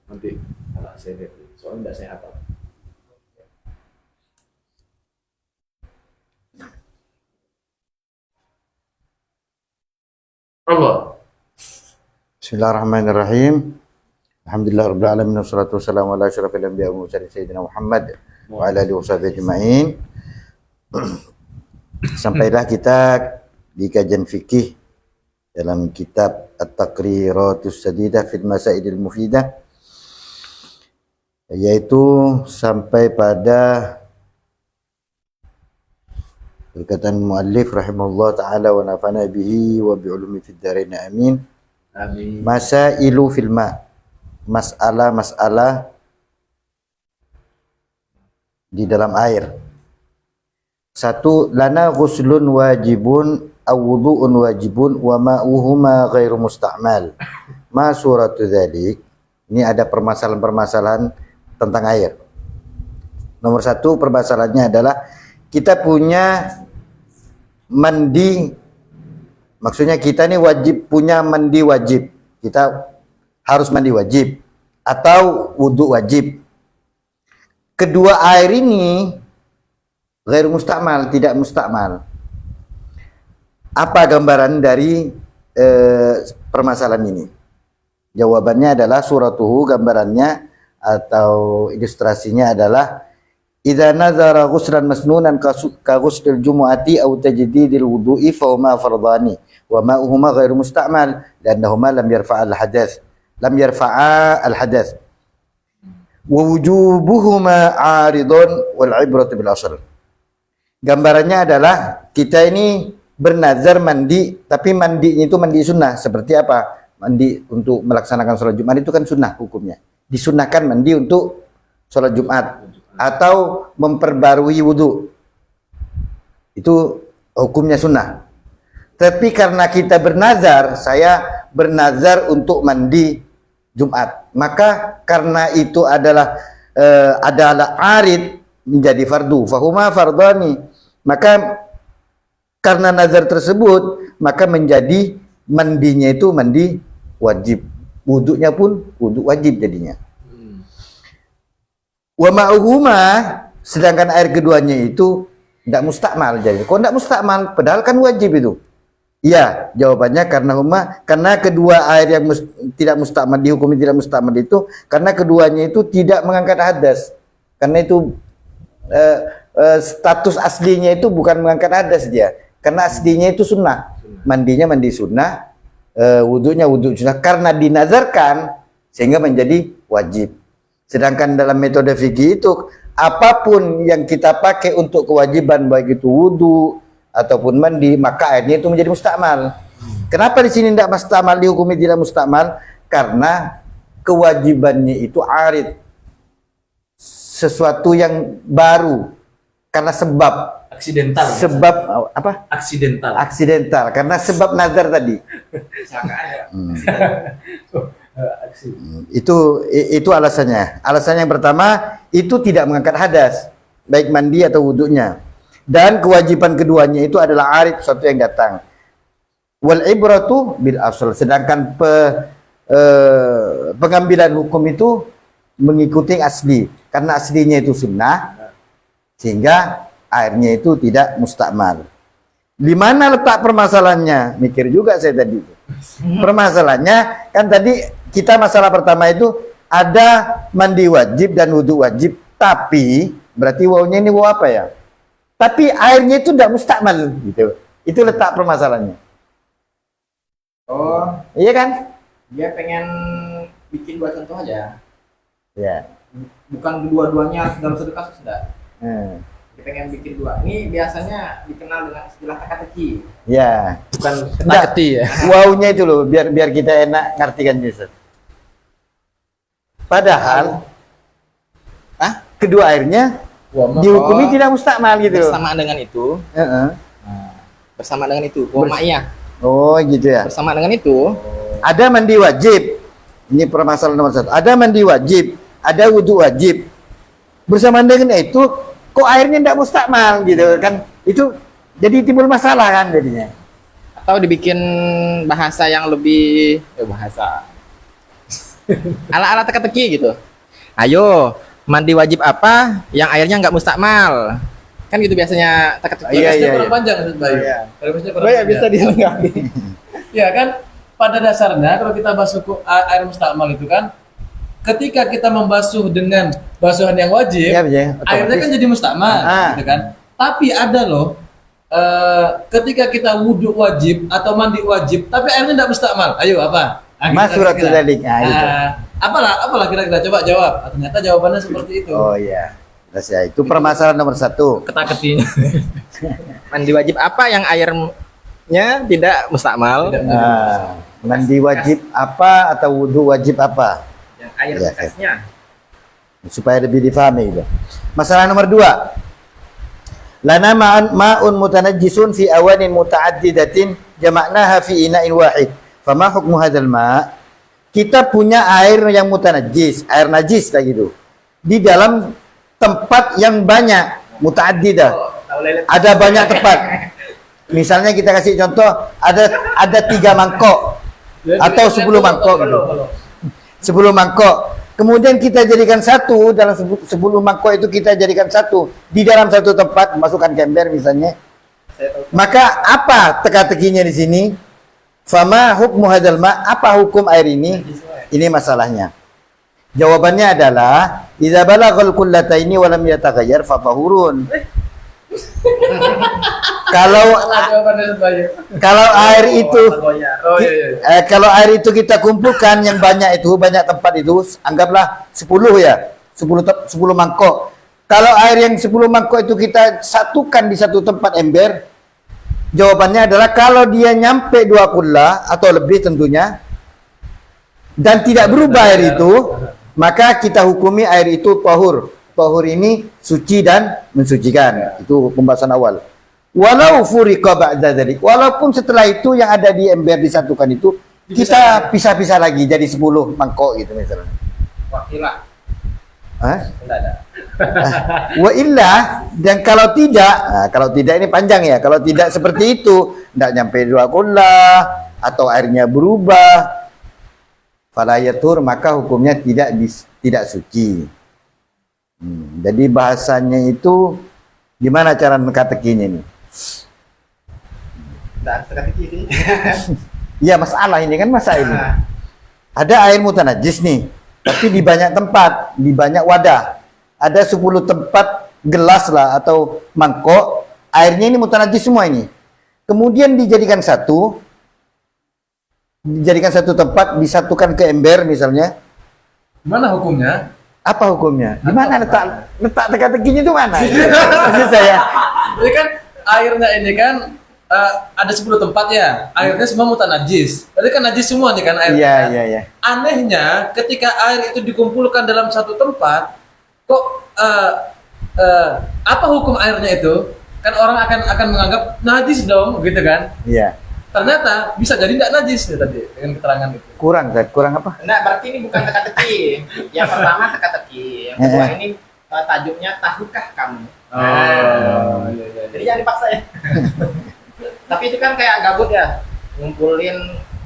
Nanti kalau saya lihat, soalnya tidak saya hafal. Allah. Bismillahirrahmanirrahim. Alhamdulillah rabbil alamin wassalatu wassalamu ala asyrafil anbiya'i wal mursalin sayyidina Muhammad wa ala alihi washabihi ajma'in. Sampailah kita di kajian fikih dalam kitab At-Taqriratus Sadidah fil Masailil Mufidah, yaitu sampai pada perkataan muallif rahimahullah taala wa nafa'ana bihi wa bi ulumi fid dharain amin. Amin. Masailu fil ma, masalah di dalam air. Satu, lana ghuslun wajibun aw wudu'un wajibun wa ma'uhuma ghairu musta'mal. Ma suratu dzalik. Ini ada permasalahan-permasalahan tentang air. Nomor satu, permasalahannya adalah kita punya mandi, maksudnya kita ini wajib punya mandi wajib. Kita harus mandi wajib atau wudhu wajib. Kedua air ini ghairu mustakmal, tidak mustakmal. Apa gambaran dari permasalahan ini? Jawabannya adalah suratuhu, gambarannya atau ilustrasinya adalah idza nazara ghuslan masnunan ka ghuslil jumu'ati aw tajdidil wudu'i fa huma fardhani wa ma'uhuma ghairu mustakmal li'annahuma lam yarfa'a al-hadath wa wujubuhuma 'aridun wal 'ibratu bil asl. Gambarannya adalah kita ini bernazar mandi, tapi mandinya itu mandi sunnah. Seperti apa? Mandi untuk melaksanakan sholat Jumat itu kan sunnah hukumnya. Disunnahkan mandi untuk sholat Jumat atau memperbarui wudhu. Itu hukumnya sunnah. Tapi karena kita bernazar, saya bernazar untuk mandi Jumat, maka karena itu adalah arid menjadi fardu, fahuma fardani, maka karena nazar tersebut maka menjadi mandinya itu mandi wajib, wudhunya pun wudhu wajib jadinya. Wa ma'uhuma, sedangkan air keduanya itu tidak mustakmal. Jadi kok tidak mustakmal padahal kan wajib itu? Iya, jawabannya karena kedua air yang tidak mustakmal, dihukumi tidak mustakmal itu karena keduanya itu tidak mengangkat hadas. Karena itu status aslinya itu bukan mengangkat hadas dia. Karena aslinya itu sunnah. Mandinya mandi sunnah, wudhunya wudhu sunnah. Karena dinazarkan sehingga menjadi wajib. Sedangkan dalam metode fikih itu apapun yang kita pakai untuk kewajiban, baik itu wudhu ataupun mandi, maka airnya itu menjadi mustakmal. Kenapa di sini tidak mustakmal, dihukumi tidak mustakmal? Karena kewajibannya itu arid, sesuatu yang baru, karena Aksidental. sebab apa? Aksidental, karena sebab nazar tadi. Itu alasannya. Alasan yang pertama itu tidak mengangkat hadas, baik mandi atau wudhunya. Dan kewajiban keduanya itu adalah arid, sesuatu yang datang. Wal ibratu bil asl, sedangkan pengambilan hukum itu mengikuti asli, karena aslinya itu sunnah sehingga airnya itu tidak mustakmal. Di mana letak permasalahannya? Mikir juga saya tadi. Permasalahannya kan tadi kita masalah pertama itu ada mandi wajib dan wudhu wajib, tapi berarti wawunya ini waw apa ya? Tapi airnya itu tidak mustakmal gitu. Itu letak permasalahannya. Oh, Iya kan? dia pengen bikin dua contoh aja. Ya. Bukan dua-duanya dalam satu kasus, enggak. Dia pengen bikin dua. Ini biasanya dikenal dengan istilah teka-teki. Ya. Bukan Enggak. ya. Wawunya itu loh, biar kita enak ngartikan Yusuf. Padahal kedua airnya dihukumi tidak mustakmal gitu loh. Bersamaan dengan itu. Heeh. Bersamaan dengan itu. Wama'iyah. Oh gitu ya. Bersama dengan itu. Ada mandi wajib. Ini permasalahan nomor satu. Ada mandi wajib, ada wudhu wajib. Bersamaan dengan itu, kok airnya tidak mustakmal gitu kan? Itu jadi timbul masalah kan jadinya. Atau dibikin bahasa yang lebih bahasa ala-ala teka-teki gitu. Ayo, mandi wajib apa yang airnya nggak mustakmal? Kan gitu biasanya teka-teki. Iya. Kurang panjang Ustaz Bayu. Iya. Rumusnya kurang Baik, panjang. bisa dilengkapi. Ya kan, pada dasarnya kalau kita bahas hukum air mustakmal itu kan ketika kita membasuh dengan basuhan yang wajib, Iya, iya, airnya otomatis. kan jadi mustakmal, Ah. gitu kan? Tapi ada loh, ketika kita wudhu wajib atau mandi wajib, tapi airnya tidak mustakmal. Ayo apa? Masuratul kira-kira. dzalik. Nah, itu. Apalah kira-kira, coba jawab. Ternyata jawabannya seperti itu. Oh iya. Jelas ya. Itu permasalahan nomor 1. Ketaketinya. Mandi wajib apa yang airnya tidak mustakmal? Tidak. Nah, mandi wajib apa atau wudhu wajib apa? Yang air Iya, bekasnya. Supaya lebih difahami gitu. Masalah nomor 2. Lana ma'un mutanajjisun fi awanin muta'addidatin jama'naha fi ina'in wahid. Fama hukmu hadzal ma'? Kita punya air yang mutanajjis, air najis lah gitu. Di dalam tempat yang banyak, muta'addidah. Ada banyak tempat. Misalnya kita kasih contoh, ada 3 mangkok atau 10 mangkok gitu. 10 mangkok. Kemudian kita jadikan satu, dalam 10 mangkok itu kita jadikan satu di dalam satu tempat, masukkan ke ember misalnya. Maka apa teka-tekinya di sini? Fama hukmu hadzal ma? Apa hukum air ini? Ini masalahnya. Jawabannya adalah idza balaghal qullataini wa lam yataghayyar fa tahurun. Kalau air itu Oh iya. kalau air itu kita kumpulkan yang banyak itu, banyak tempat itu, anggaplah 10 ya, 10 mangkok. Kalau air yang 10 mangkok itu kita satukan di satu tempat ember, jawabannya adalah kalau dia nyampe 2 kullah atau lebih tentunya, dan tidak berubah air itu, maka kita hukumi air itu tahur. Tahur ini suci dan mensucikan. Itu pembahasan awal. Walau furiqa ba'da dzalik, walaupun setelah itu yang ada di ember disatukan itu kita pisah-pisah lagi jadi 10 mangkok gitu misalnya. Wakilah. Hah? Enggak ada. Wa illa, dan kalau tidak ini panjang ya. Kalau tidak seperti itu, tidak nyampe 2 kullah atau airnya berubah, fala yatur, maka hukumnya tidak suci. Jadi bahasanya itu gimana cara teka-tekinya ini? Dan teka-teki sih. Iya, masalah ini kan masalah ini. Ada air mutanajis nih, tapi di banyak tempat, di banyak wadah. Ada 10 tempat gelas lah atau mangkok, airnya ini mutanajis semua ini. Kemudian dijadikan satu tempat, disatukan ke ember misalnya. Mana hukumnya? Apa hukumnya? Di mana letak teka-tekinya itu mana? Maksud saya. Jadi kan airnya ini kan ada 10 tempat ya, airnya semua mutanajis. Berarti kan najis semua nih kan airnya. Iya, kan? iya, iya. Anehnya ketika air itu dikumpulkan dalam satu tempat, kok apa hukum airnya itu? Kan orang akan menganggap najis dong, gitu kan? Iya. Ternyata bisa jadi tidak najis ya tadi dengan keterangan itu. Kurang apa? Enggak, berarti ini bukan teka-teki. Yang pertama teka-teki. Yang kedua ini tajuknya tahukah kamu? Iya. Jadi jangan dipaksa ya. Tapi itu kan kayak gabut ya, ngumpulin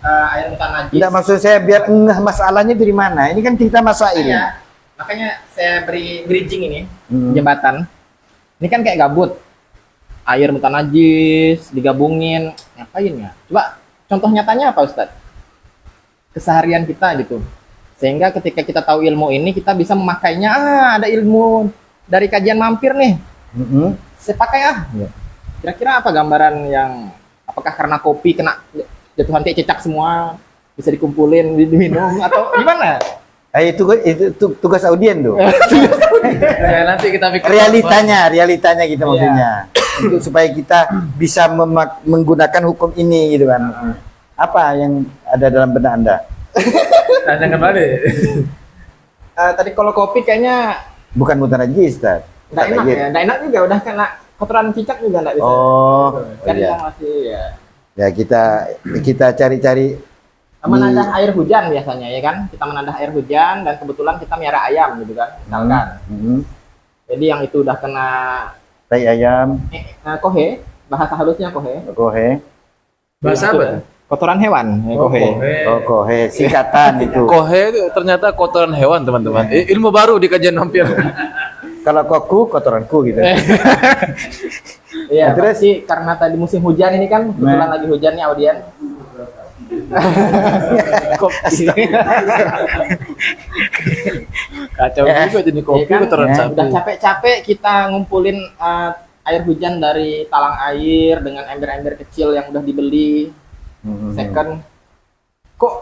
air mutanajis. Tidak, maksud saya biar ngeh masalahnya dari mana. Ini kan kita masail. Iya. Makanya saya beri bridging ini, jembatan. Ini kan kayak gabut. Air mutanajis digabungin, ngapain ya? Coba contoh nyatanya apa, Ustadz? Keseharian kita gitu. Sehingga ketika kita tahu ilmu ini, kita bisa memakainya. Ada ilmu dari kajian mampir nih. Saya pakai Kira-kira apa gambaran yang, apakah karena kopi kena jatuhan teh cecak semua bisa dikumpulin diminum atau gimana? Itu tugas audien tuh. Ya, nanti kita pikir realitanya kita maksudnya. Untuk supaya kita bisa menggunakan hukum ini gitu kan. Apa yang ada dalam benak Anda? tanya kembali. Tadi kalau kopi kayaknya Bukan mutanajis, Ustaz. nggak enak ya, nggak enak juga, udah kena kotoran cicak juga nggak bisa. Oh, Kan iya. yang masih ya. Ya kita cari-cari Menadah air hujan biasanya ya kan, kita menadah air hujan dan kebetulan kita miara ayam gitu kan, misalkan. Jadi yang itu udah kena tai ayam, kohe, bahasa halusnya kohe. kohe, Bahasa Itu, apa? kotoran hewan, kohe. kohe, singkatan itu. Kohe itu ternyata kotoran hewan, teman-teman. Ilmu baru di kajian mampir. Kalau koku, kotoranku gitu. Iya, Terus? terus karena tadi musim hujan ini kan, kebetulan lagi hujan nih audien. Kacau Ya. juga jadi kopi Iya kan? kotoran Ya. sapi. Udah capek-capek kita ngumpulin air hujan dari talang air dengan ember-ember kecil yang udah dibeli second. Kok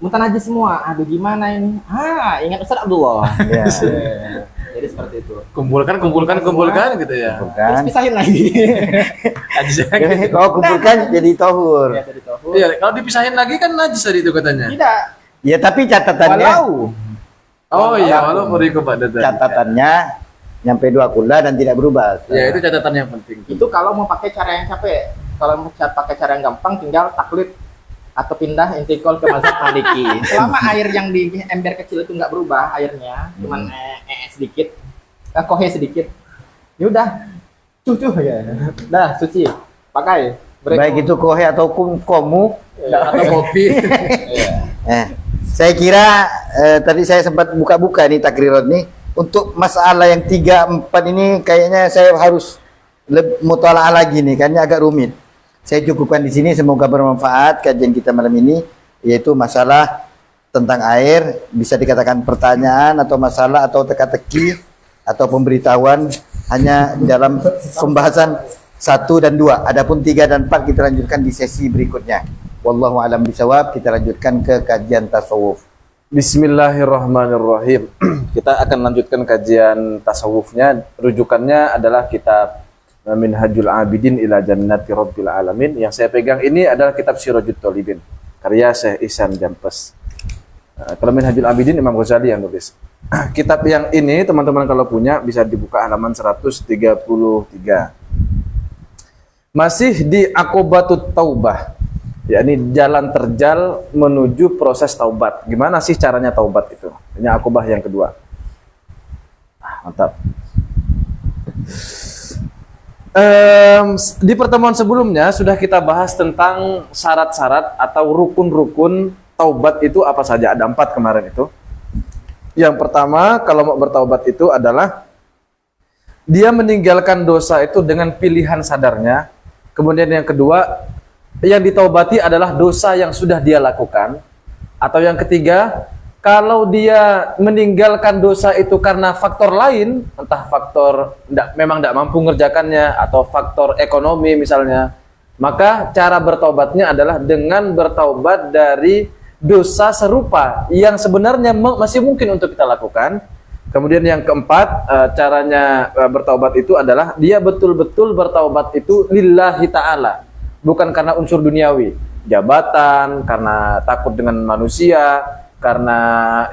mutan aja semua? Aduh gimana ini? Ingat Ustaz Abdullah. Ya. Jadi seperti itu. Kumpulkan gitu ya. Terus Bukan. pisahin lagi. Najis lagi. Kalau kumpulkan jadi tohur. Ya, dari tofu. Iya, kalau dipisahin lagi kan najis tadi itu katanya. Tidak. Ya tapi catatannya, Walau Oh iya, walau beriku pada tadi. catatannya nyampe 2 kula dan tidak berubah. Ya itu catatan yang penting. itu kalau mau pakai cara yang capek. Kalau mau pakai cara yang gampang tinggal taklid atau pindah intikal ke mazhab Maliki. Selama air yang di ember kecil itu nggak berubah airnya, cuman sedikit, kohe sedikit. Ya udah, cucu ya. Dah, suci. Pakai. Baik itu kohe atau komu. Atau kopi. Saya kira tadi saya sempat buka-buka nih takrirat nih untuk masalah yang 3, 4 ini kayaknya saya harus mutalaah lagi nih, karena agak rumit. Saya cukupkan di sini, semoga bermanfaat kajian kita malam ini, yaitu masalah tentang air, bisa dikatakan pertanyaan atau masalah atau teka-teki atau pemberitahuan hanya dalam pembahasan 1 dan 2. Adapun 3 dan 4 kita lanjutkan di sesi berikutnya. Wallahu a'lam bishawab. Kita lanjutkan ke kajian tasawuf. Bismillahirrahmanirrahim. Kita akan lanjutkan kajian tasawufnya. Rujukannya adalah kitab Minhajul Abidin ila Jannati Rabbil Alamin. Yang saya pegang ini adalah kitab Sirajut Thalibin, karya Syekh Ihsan Jampes. Kalau Minhajul Abidin Imam Ghazali yang nulis. Kitab yang ini teman-teman kalau punya bisa dibuka halaman 133. Masih di Aqobatut Taubah, yakni jalan terjal menuju proses taubat. Gimana sih caranya taubat itu? Ini Aqobah yang kedua. Mantap. Di pertemuan sebelumnya sudah kita bahas tentang syarat-syarat atau rukun-rukun taubat itu apa saja. Ada 4 kemarin itu. Yang pertama, kalau mau bertaubat itu adalah dia meninggalkan dosa itu dengan pilihan sadarnya. Kemudian yang kedua, yang ditaubati adalah dosa yang sudah dia lakukan. Atau yang ketiga, kalau dia meninggalkan dosa itu karena faktor lain, entah faktor memang tidak mampu mengerjakannya atau faktor ekonomi misalnya, maka cara bertaubatnya adalah dengan bertaubat dari dosa serupa yang sebenarnya masih mungkin untuk kita lakukan. Kemudian yang keempat, caranya bertaubat itu adalah dia betul-betul bertaubat itu lillahi ta'ala, bukan karena unsur duniawi, jabatan, karena takut dengan manusia, karena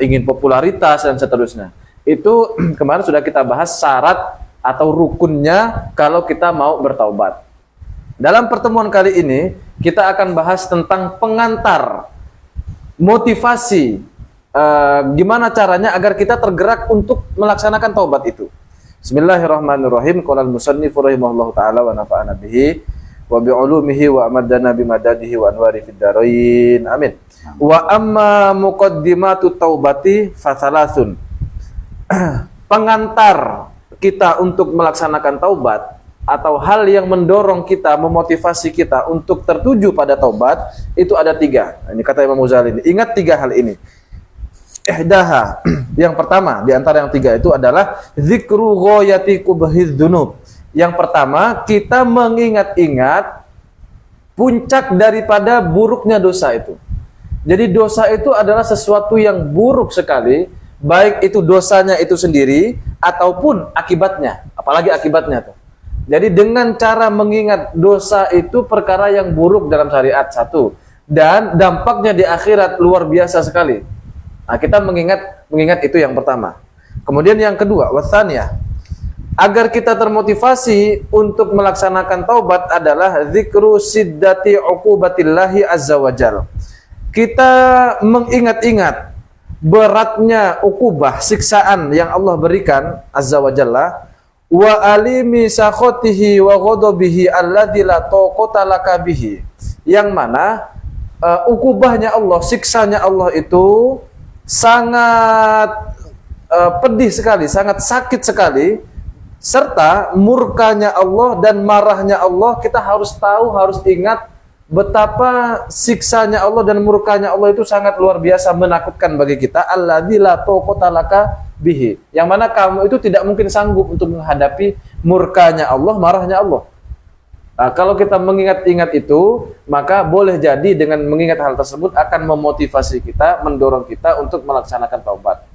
ingin popularitas dan seterusnya. Itu kemarin sudah kita bahas syarat atau rukunnya kalau kita mau bertaubat. Dalam pertemuan kali ini kita akan bahas tentang pengantar, motivasi, gimana caranya agar kita tergerak untuk melaksanakan taubat itu. Bismillahirrahmanirrahim. Qala al-musannif rahimahullahu taala wa nafa'ana bihi wa bi'ulumihi wa amadana bimadadihi wa anwari fid dharain. Amin. Wa amma muqaddimatu taubati fathalathun. Pengantar kita untuk melaksanakan taubat atau hal yang mendorong kita, memotivasi kita untuk tertuju pada taubat itu ada 3. Ini kata Imam Ghazali. Ingat 3 hal ini. Ihdaha, yang pertama di antara yang 3 itu adalah zikru ghayati qubhiz dzunub. Yang pertama, kita mengingat-ingat puncak daripada buruknya dosa itu. Jadi dosa itu adalah sesuatu yang buruk sekali, baik itu dosanya itu sendiri ataupun akibatnya, apalagi akibatnya tuh. Jadi dengan cara mengingat dosa itu perkara yang buruk dalam syariat, 1, dan dampaknya di akhirat luar biasa sekali. Nah, kita mengingat itu yang pertama. Kemudian yang kedua, watsaniyah, agar kita termotivasi untuk melaksanakan taubat adalah zikru siddati uqubatillahi azza wajalla. Kita mengingat-ingat beratnya ukubah, siksaan yang Allah berikan azza wa jalla, wa alimi sakhotihi wa ghadabihi alladzi la taqata laka bihi, yang mana ukubahnya Allah, siksanya Allah itu sangat pedih sekali, sangat sakit sekali, serta murkanya Allah dan marahnya Allah kita harus tahu, harus ingat betapa siksanya Allah dan murkanya Allah itu sangat luar biasa menakutkan bagi kita. Alladzi la taqata laka bihi. Yang mana kamu itu tidak mungkin sanggup untuk menghadapi murkanya Allah, marahnya Allah. Nah, kalau kita mengingat-ingat itu, maka boleh jadi dengan mengingat hal tersebut akan memotivasi kita, mendorong kita untuk melaksanakan taubat.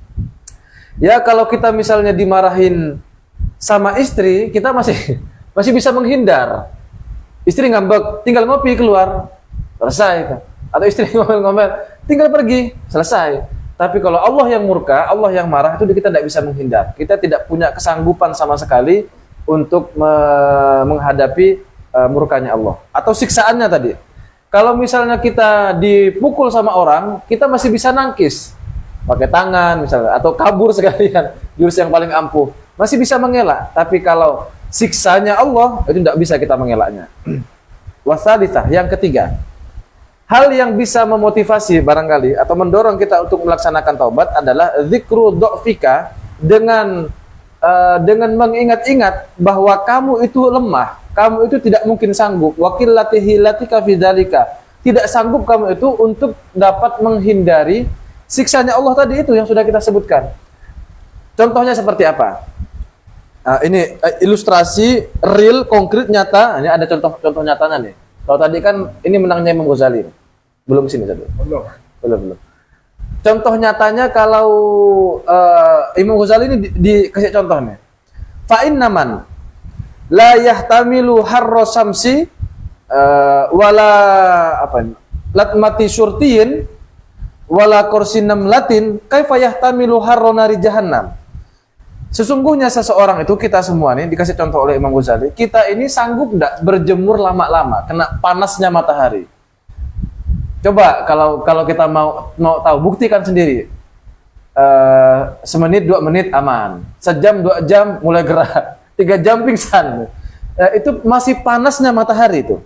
Ya, kalau kita misalnya dimarahin sama istri, kita masih bisa menghindar. Istri ngambek, tinggal ngopi keluar, selesai. Atau istri ngomel-ngomel, tinggal pergi, selesai. Tapi kalau Allah yang murka, Allah yang marah, itu kita tidak bisa menghindar. Kita tidak punya kesanggupan sama sekali untuk menghadapi murkanya Allah. Atau siksaannya tadi. Kalau misalnya kita dipukul sama orang, kita masih bisa nangkis. Pakai tangan misalnya, atau kabur sekalian, jurus yang paling ampuh. Masih bisa mengelak. Tapi kalau siksanya Allah, itu tidak bisa kita mengelaknya. Wasalitsah, yang ketiga. Hal yang bisa memotivasi barangkali atau mendorong kita untuk melaksanakan taubat adalah zikru dha'fika, dengan mengingat-ingat bahwa kamu itu lemah, kamu itu tidak mungkin sanggup, wa qillati hilatika fi dzalika. Tidak sanggup kamu itu untuk dapat menghindari siksanya Allah tadi itu yang sudah kita sebutkan. Contohnya seperti apa? Ini ilustrasi real, konkret, nyata. Ini ada contoh nyatanya nih. Kalau tadi kan ini menangnya Imam Ghazali. Belum sini tadi. Belum. Contoh nyatanya kalau Imam Ghazali ini dikasih contoh nih. Fa innaman la yahtamilu harra samsi wala latmati syurtiyin wala kursinam latin kaifa yahtamilu harra nari jahannam. Sesungguhnya seseorang itu, kita semua nih dikasih contoh oleh Imam Ghazali, kita ini sanggup enggak berjemur lama-lama kena panasnya matahari. Coba kalau kita mau tahu, buktikan sendiri. Semenit 2 menit aman, sejam 2 jam mulai gerak, 3 jam pingsan. Itu masih panasnya matahari itu.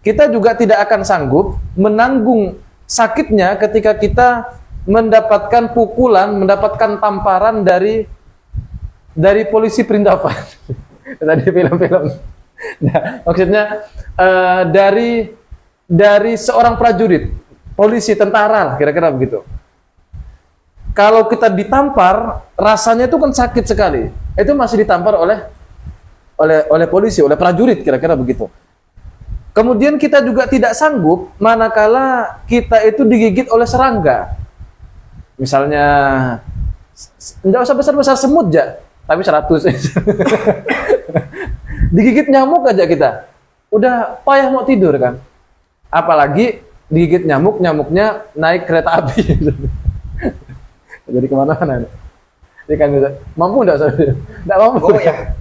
Kita juga tidak akan sanggup menanggung sakitnya ketika kita mendapatkan pukulan, mendapatkan tamparan dari polisi perindavan. Tadi film-film. Nah, maksudnya dari seorang prajurit, polisi, tentara lah, kira-kira begitu. Kalau kita ditampar, rasanya itu kan sakit sekali. Itu masih ditampar oleh polisi, oleh prajurit, kira-kira begitu. Kemudian kita juga tidak sanggup manakala kita itu digigit oleh serangga. Misalnya, enggak usah besar-besar semut aja, tapi 100. Digigit nyamuk aja kita, udah payah mau tidur kan. Apalagi digigit nyamuknya naik kereta api. Jadi kemana-mana. Ini kan mampu enggak? Enggak mampu. Oh ya.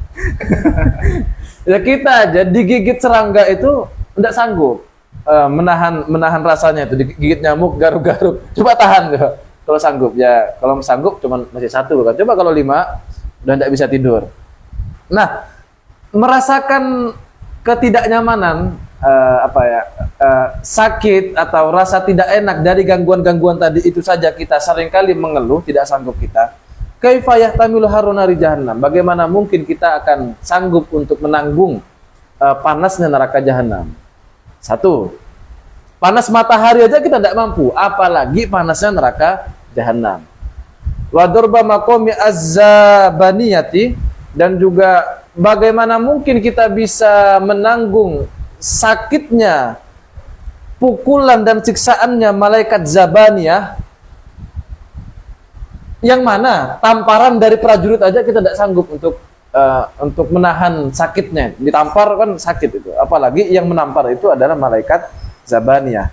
Ya kita aja digigit serangga itu enggak sanggup menahan rasanya itu, digigit nyamuk garuk-garuk. Coba tahan tuh. Kalau sanggup ya, kalau sanggup cuman masih 1 kan. Coba kalau 5 udah enggak bisa tidur. Nah, merasakan ketidaknyamanan, sakit atau rasa tidak enak dari gangguan-gangguan tadi itu saja kita seringkali mengeluh, tidak sanggup kita. Kaifa yahtamilu harra nari jahannam? Bagaimana mungkin kita akan sanggup untuk menanggung panasnya neraka jahanam? 1, panas matahari aja kita tidak mampu, apalagi panasnya neraka jahanam. Wa darba maqami azzabaniyati, dan juga bagaimana mungkin kita bisa menanggung sakitnya pukulan dan siksaannya malaikat Zabaniyah, yang mana tamparan dari prajurit aja kita tidak sanggup untuk menahan sakitnya. Ditampar kan sakit itu, apalagi yang menampar itu adalah malaikat Zabaniyah.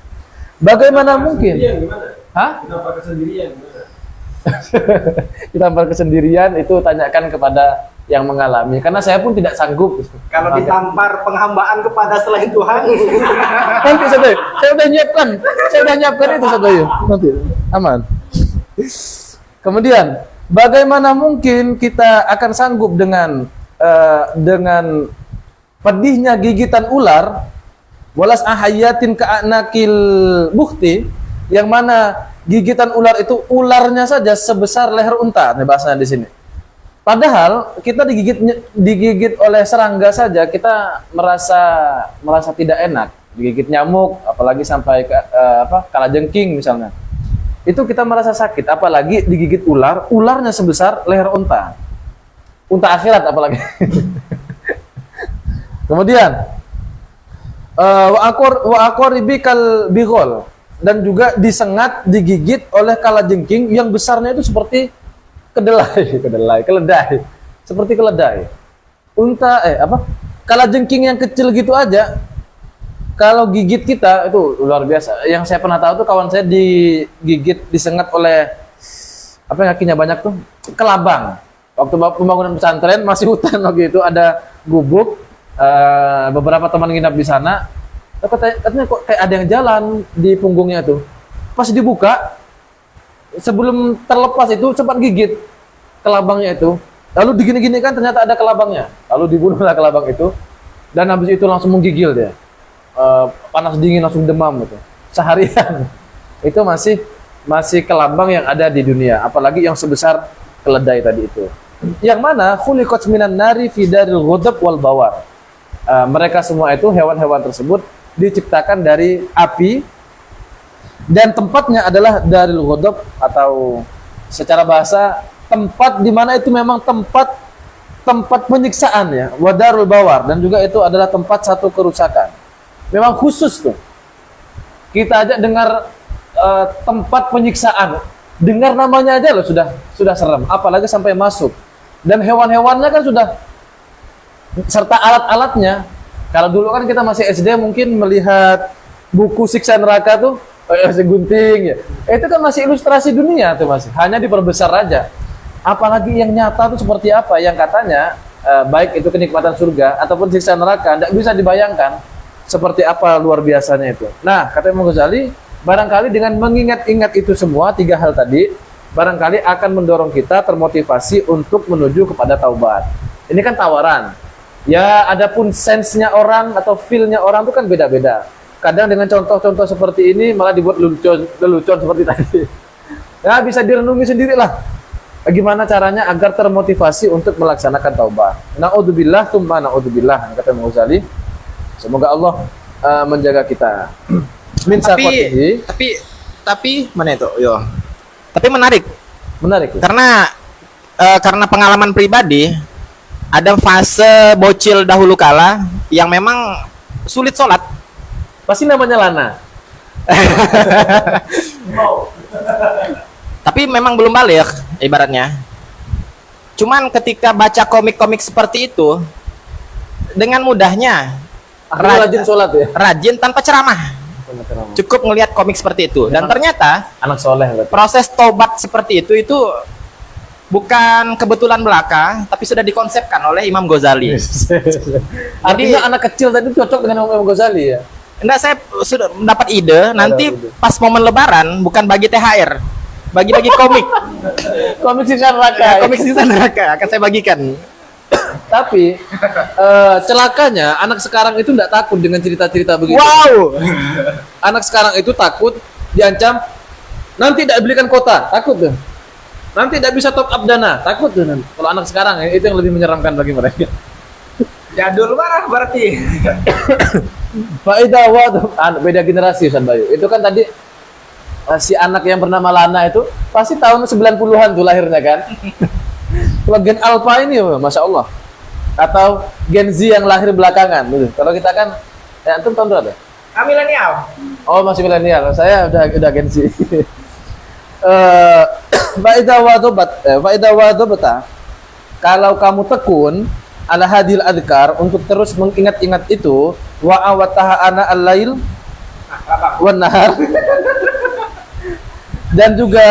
Bagaimana mungkin? Hah? Ditampar kesendirian gimana? Ditampar kesendirian itu tanyakan kepada yang mengalami, karena saya pun tidak sanggup. Kalau ditampar penghambaan kepada selain Tuhan. Nanti saya udah nyiapkan itu nanti aman. Kemudian bagaimana mungkin kita akan sanggup dengan pedihnya gigitan ular, walas ahayatin ka'anakil bukhti, yang mana gigitan ular itu ularnya saja sebesar leher unta, nih bahasanya di sini. Padahal kita digigit oleh serangga saja kita merasa tidak enak, digigit nyamuk, apalagi sampai ke kalajengking misalnya. Itu kita merasa sakit, apalagi digigit ular, ularnya sebesar leher unta. Unta akhirat apalagi. Kemudian wa aqribikal bighol, dan juga disengat, digigit oleh kalajengking yang besarnya itu seperti keledai. Seperti keledai. Kalajengking yang kecil gitu aja kalau gigit kita itu luar biasa. Yang saya pernah tahu tuh kawan saya digigit, disengat oleh apa yang kakinya banyak tuh, kelabang. Waktu pembangunan pesantren masih hutan waktu itu, ada gubuk, beberapa teman nginap di sana. Katanya kok kayak ada yang jalan di punggungnya tuh. Pas dibuka, sebelum terlepas itu sempat gigit kelabangnya itu. Lalu digini-gini kan ternyata ada kelabangnya. Lalu dibunuhlah kelabang itu, dan habis itu langsung menggigil dia. Panas dingin langsung demam gitu. Seharian. Itu masih kelambang yang ada di dunia, apalagi yang sebesar keledai tadi itu. Yang mana khuliqat minan nari fi daril ghadab wal bawar. Mereka semua itu, hewan-hewan tersebut diciptakan dari api, dan tempatnya adalah daril ghadab, atau secara bahasa tempat di mana itu memang tempat penyiksaan ya, wadarul bawar, dan juga itu adalah tempat satu kerusakan. Memang khusus tuh. Kita aja dengar tempat penyiksaan, dengar namanya aja loh sudah serem, apalagi sampai masuk. Dan hewan-hewannya kan sudah, serta alat-alatnya. Kalau dulu kan kita masih SD mungkin melihat buku siksa neraka tuh, gunting ya. Itu kan masih ilustrasi dunia tuh, masih hanya diperbesar aja. Apalagi yang nyata tuh seperti apa, yang katanya baik itu kenikmatan surga ataupun siksa neraka, tidak bisa dibayangkan seperti apa luar biasanya itu. Nah, kata Imam Ghazali, barangkali dengan mengingat-ingat itu semua, 3 hal tadi, barangkali akan mendorong kita termotivasi untuk menuju kepada taubat. Ini kan tawaran. Ya, adapun sense-nya orang atau feel-nya orang itu kan beda-beda. Kadang dengan contoh-contoh seperti ini malah dibuat lelucon seperti tadi. Ya, bisa direnungi sendirilah. Bagaimana caranya agar termotivasi untuk melaksanakan taubat. Na'udzubillah tsumma na'udzubillah, kata Imam Ghazali. Semoga Allah menjaga kita. Min saqatihi. Tapi mana itu? Yo. Tapi menarik. Menarik. Karena pengalaman pribadi, ada fase bocil dahulu kala yang memang sulit sholat. Pasti namanya Lana. Tapi memang belum balik ibaratnya. Cuman ketika baca komik-komik seperti itu, dengan mudahnya Rajin sholat ya. rajin tanpa ceramah. Cukup ngelihat komik seperti itu. Dan ternyata Anak soleh berarti. proses tobat seperti itu bukan kebetulan belaka, tapi sudah dikonsepkan oleh Imam Ghazali. Artinya anak kecil tadi cocok dengan Imam Ghazali ya. Enggak, saya sudah mendapat ide nanti pas momen lebaran bukan bagi THR, bagi-bagi komik. Komik siksa neraka. Komik siksa neraka akan saya bagikan. Tapi celakanya anak sekarang itu tidak takut dengan cerita-cerita begitu. Wow. Anak sekarang itu takut diancam nanti tidak belikan kota, takut tuh. Nanti tidak bisa top up dana, takut tuh nanti. Kalau anak sekarang itu yang lebih menyeramkan bagi mereka. Jadul marah berarti. Faedah beda generasi Ustaz Bayu. Itu kan tadi si anak yang bernama Lana itu pasti tahun 90-an tuh lahirnya kan. Kalau Gen Alpha ini, Masya Allah. Atau Gen Z yang lahir belakangan. Kalau kita kan, ya antum tahun berapa? Milenial. Oh, masih milenial. Saya udah Gen Z. Fa'idah wadobata. Kalau kamu tekun ala hadil adhkar untuk terus mengingat-ingat itu, wa awataha ana al-lail wan nahar. Dan juga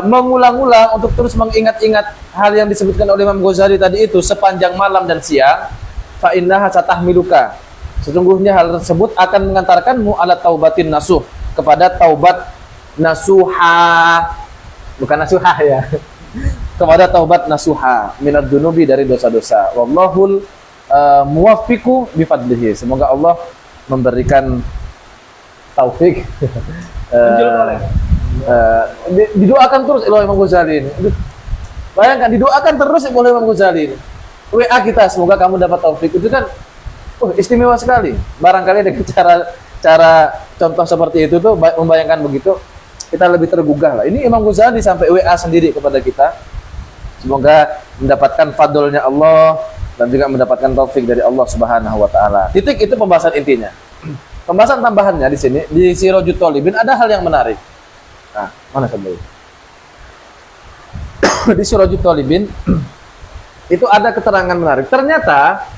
mengulang-ulang untuk terus mengingat-ingat hal yang disebutkan oleh Imam Ghazali tadi itu sepanjang malam dan siang, fa innaha satahmiluka. Sesungguhnya hal tersebut akan mengantarkanmu ala taubatin nasuh, kepada taubat nasuha. Bukan nasuha ya. Kepada taubat nasuha minad dunubi, dari dosa-dosa. Wallahul muwaffiqu bifadlihi. Semoga Allah memberikan taufik. Didoakan terus oleh Imam Ghazali ini. Bayangkan, didoakan terus oleh Imam Ghazali ini. WA kita, semoga kamu dapat taufik. Itu kan istimewa sekali. Barangkali dengan cara contoh seperti itu tuh membayangkan begitu, kita lebih tergugah lah. Ini Imam Ghazali sampai WA sendiri kepada kita. Semoga mendapatkan fadlnya Allah dan juga mendapatkan taufik dari Allah Subhanahu wa taala. Titik itu pembahasan intinya. Pembahasan tambahannya di sini di Sirajut Thalibin ada hal yang menarik. Nah, mana sebelum? Di Sirajut Thalibin itu ada keterangan menarik. Ternyata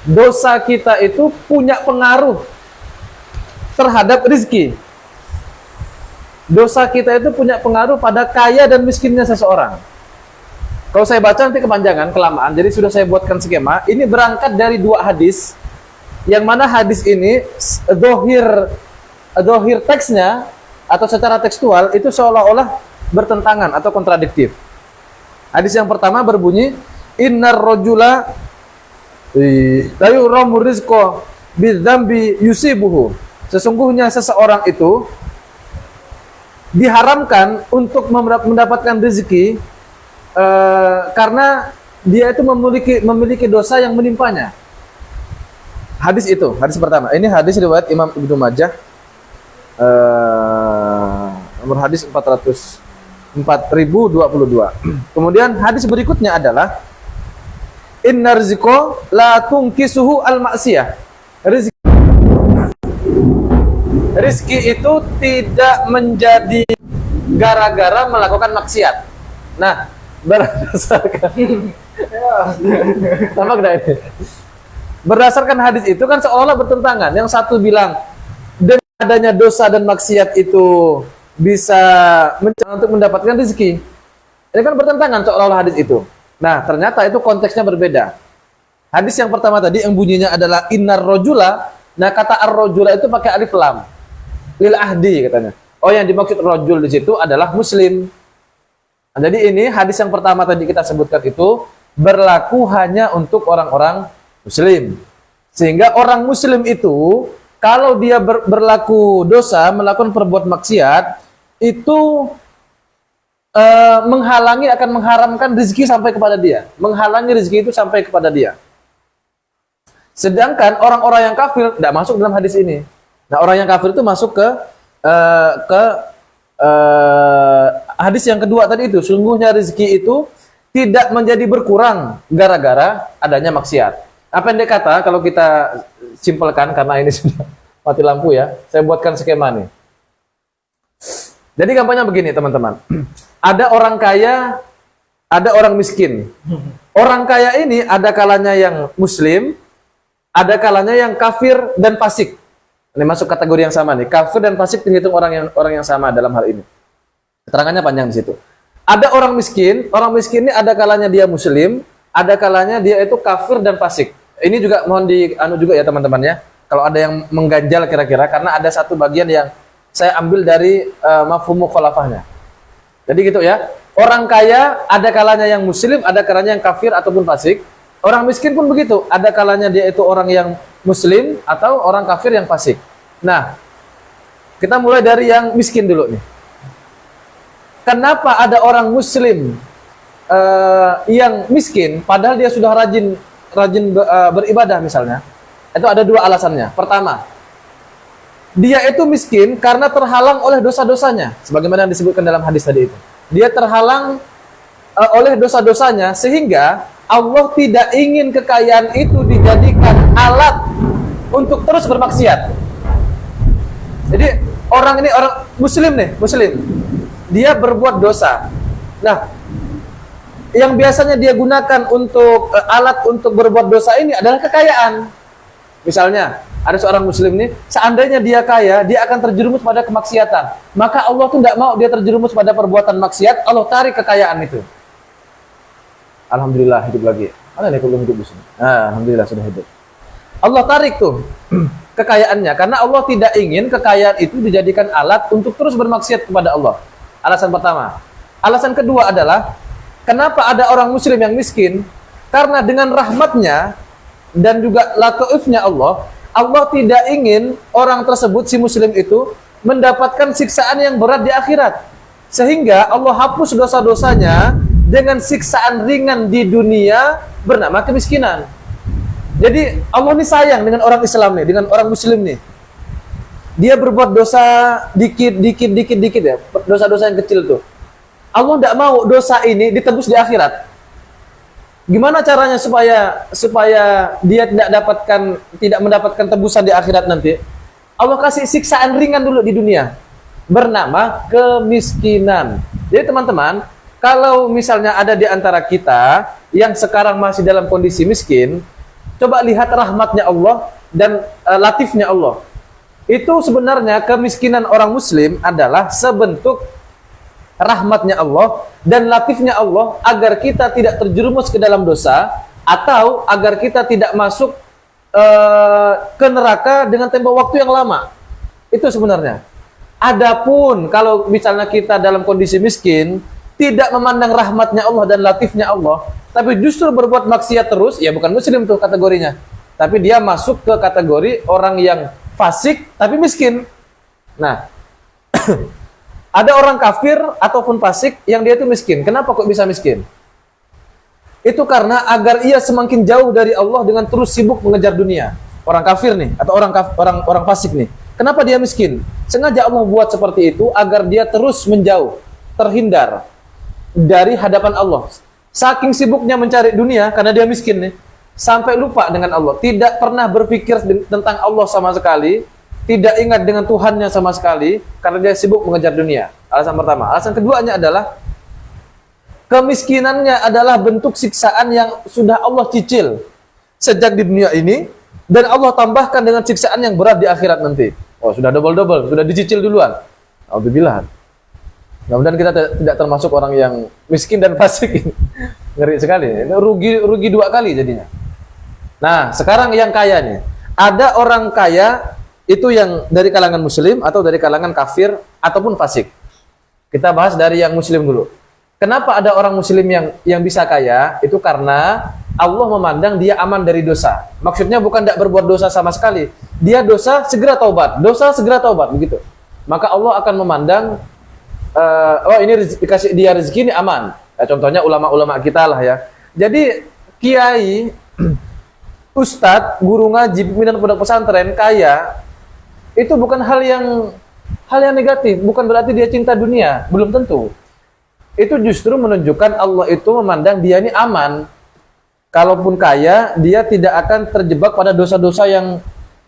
dosa kita itu punya pengaruh terhadap rezeki. Dosa kita itu punya pengaruh pada kaya dan miskinnya seseorang. Kalau saya baca nanti kepanjangan, kelamaan. Jadi sudah saya buatkan skema. Ini berangkat dari dua hadis, yang mana hadis ini dohir teksnya atau secara tekstual itu seolah-olah bertentangan atau kontradiktif. Hadis yang pertama berbunyi, Innar rajula la yuramu rizqo bidzambi yusibuhu. Sesungguhnya seseorang itu diharamkan untuk mendapatkan rezeki karena dia itu memiliki dosa yang menimpanya. Hadis itu, hadis pertama. Ini hadis riwayat Imam Ibnu Majah, nomor hadis 4022. Kemudian hadis berikutnya adalah Inna rizqo la tungkisuhu al-ma'siyah. Rizki itu tidak menjadi gara-gara melakukan maksiat. Nah, berdasarkan hadis itu kan seolah-olah bertentangan. Yang satu bilang dengan adanya dosa dan maksiat itu bisa untuk mendapatkan rezeki. Ini kan bertentangan seolah-olah hadis itu. Nah, ternyata itu konteksnya berbeda. Hadis yang pertama tadi yang bunyinya adalah innar rajula. Nah, kata ar-rajula itu pakai alif lam. Lil ahdi katanya. Oh, yang dimaksud rajul di situ adalah muslim. Nah, jadi ini hadis yang pertama tadi kita sebutkan itu berlaku hanya untuk orang-orang muslim. Sehingga orang muslim itu kalau dia berlaku dosa, melakukan perbuatan maksiat, itu akan mengharamkan rezeki sampai kepada dia. Menghalangi rezeki itu sampai kepada dia. Sedangkan orang-orang yang kafir tidak masuk dalam hadis ini. Nah, orang yang kafir itu masuk ke hadis yang kedua tadi itu. Sungguhnya rezeki itu tidak menjadi berkurang gara-gara adanya maksiat. Apa yang dia kata kalau kita simpelkan karena ini sudah mati lampu ya. Saya buatkan skema nih. Jadi gampangnya begini teman-teman. Ada orang kaya, ada orang miskin. Orang kaya ini ada kalanya yang muslim, ada kalanya yang kafir dan fasik. Ini masuk kategori yang sama nih. Kafir dan fasik terhitung orang yang sama dalam hal ini. Keterangannya panjang di situ. Ada orang miskin ini ada kalanya dia muslim, ada kalanya dia itu kafir dan fasik. Ini juga mohon juga ya teman-teman ya. Kalau ada yang mengganjal kira-kira karena ada satu bagian yang saya ambil dari mafhum mukhalafahnya. Jadi gitu ya. Orang kaya ada kalanya yang muslim, ada kalanya yang kafir ataupun fasik. Orang miskin pun begitu, ada kalanya dia itu orang yang muslim atau orang kafir yang fasik. Nah, kita mulai dari yang miskin dulu nih. Kenapa ada orang muslim yang miskin padahal dia sudah rajin beribadah misalnya? Itu ada dua alasannya. Pertama, dia itu miskin karena terhalang oleh dosa-dosanya, sebagaimana yang disebutkan dalam hadis tadi itu. Dia terhalang oleh dosa-dosanya sehingga Allah tidak ingin kekayaan itu dijadikan alat untuk terus bermaksiat. Jadi orang ini orang muslim nih, muslim. Dia berbuat dosa. Nah, yang biasanya dia gunakan untuk alat untuk berbuat dosa ini adalah kekayaan. Misalnya, ada seorang muslim nih, seandainya dia kaya, dia akan terjerumus pada kemaksiatan. Maka Allah tuh tidak mau dia terjerumus pada perbuatan maksiat, Allah tarik kekayaan itu. Alhamdulillah hidup lagi. Mana nih belum hidup di sini? Nah, alhamdulillah sudah hidup. Allah tarik tuh kekayaannya karena Allah tidak ingin kekayaan itu dijadikan alat untuk terus bermaksiat kepada Allah. Alasan pertama. Alasan kedua adalah kenapa ada orang muslim yang miskin? Karena dengan rahmatnya dan juga lataifnya Allah, Allah tidak ingin orang tersebut si muslim itu mendapatkan siksaan yang berat di akhirat. Sehingga Allah hapus dosa-dosanya dengan siksaan ringan di dunia bernama kemiskinan. Jadi Allah ini sayang dengan orang Islam nih, dengan orang muslim nih. dia berbuat dosa dikit ya, dosa-dosa yang kecil tuh. Allah tidak mau dosa ini ditebus di akhirat. Gimana caranya supaya dia tidak mendapatkan tebusan di akhirat nanti? Allah kasih siksaan ringan dulu di dunia, bernama kemiskinan. Jadi teman-teman, kalau misalnya ada di antara kita yang sekarang masih dalam kondisi miskin, coba lihat rahmatnya Allah dan latifnya Allah. Itu sebenarnya kemiskinan orang muslim adalah sebentuk rahmatnya Allah dan latifnya Allah agar kita tidak terjerumus ke dalam dosa atau agar kita tidak masuk ke neraka dengan tempo waktu yang lama. Itu sebenarnya. Adapun kalau misalnya kita dalam kondisi miskin, tidak memandang rahmatnya Allah dan latifnya Allah, tapi justru berbuat maksiat terus, ya bukan muslim tuh kategorinya. Tapi dia masuk ke kategori orang yang fasik tapi miskin. Nah, ada orang kafir ataupun fasik yang dia itu miskin. Kenapa kok bisa miskin? Itu karena agar ia semakin jauh dari Allah dengan terus sibuk mengejar dunia. Orang kafir nih atau orang fasik nih. Kenapa dia miskin? Sengaja Allah buat seperti itu agar dia terus menjauh, terhindar dari hadapan Allah. Saking sibuknya mencari dunia karena dia miskin nih, sampai lupa dengan Allah. Tidak pernah berpikir tentang Allah sama sekali, tidak ingat dengan Tuhannya sama sekali karena dia sibuk mengejar dunia. Alasan pertama. Alasan keduanya adalah kemiskinannya adalah bentuk siksaan yang sudah Allah cicil sejak di dunia ini dan Allah tambahkan dengan siksaan yang berat di akhirat nanti. Oh, sudah double-double, sudah dicicil duluan. Alhamdulillah. Mudah-mudahan kita tidak termasuk orang yang miskin dan fasik. Ngeri sekali. Ini rugi dua kali jadinya. Nah, sekarang yang kaya nih. Ada orang kaya itu yang dari kalangan muslim atau dari kalangan kafir ataupun fasik. Kita bahas dari yang muslim dulu. Kenapa ada orang muslim yang bisa kaya? Itu karena Allah memandang dia aman dari dosa. Maksudnya bukan tidak berbuat dosa sama sekali. Dia dosa segera taubat, begitu. Maka Allah akan memandang, oh ini dikasih dia rezeki ini aman. Ya, contohnya ulama-ulama kita lah ya. Jadi kiai, ustadz, guru ngaji, pimpinan pondok pesantren kaya itu bukan hal yang negatif. Bukan berarti dia cinta dunia, belum tentu. Itu justru menunjukkan Allah itu memandang dia ini aman. Kalaupun kaya, dia tidak akan terjebak pada dosa-dosa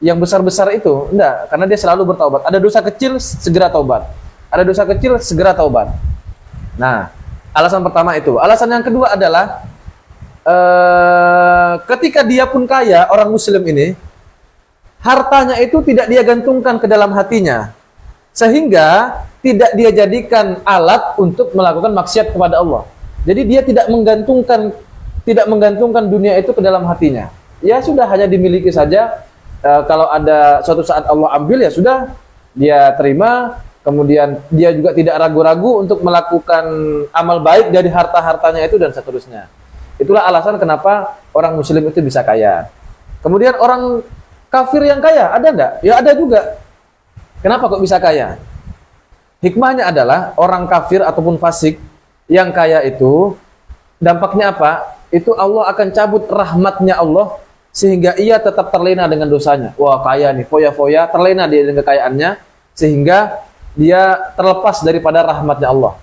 yang besar-besar itu. Enggak, karena dia selalu bertaubat. Ada dosa kecil, segera taubat. Ada dosa kecil, segera taubat. Nah, alasan pertama itu. Alasan yang kedua adalah ketika dia pun kaya, orang muslim ini, hartanya itu tidak dia gantungkan ke dalam hatinya. Sehingga tidak dia jadikan alat untuk melakukan maksiat kepada Allah. Jadi dia tidak menggantungkan dunia itu ke dalam hatinya. Ya sudah, hanya dimiliki saja. Kalau ada suatu saat Allah ambil, ya sudah, dia terima. Kemudian dia juga tidak ragu-ragu untuk melakukan amal baik dari harta-hartanya itu dan seterusnya. Itulah alasan kenapa orang muslim itu bisa kaya. Kemudian orang kafir yang kaya, ada enggak? Ya ada juga. Kenapa kok bisa kaya? Hikmahnya adalah orang kafir ataupun fasik yang kaya itu, dampaknya apa? Itu Allah akan cabut rahmatnya Allah sehingga ia tetap terlena dengan dosanya. Wah, kaya nih, foya-foya, terlena dia dengan kekayaannya sehingga dia terlepas daripada rahmatnya Allah.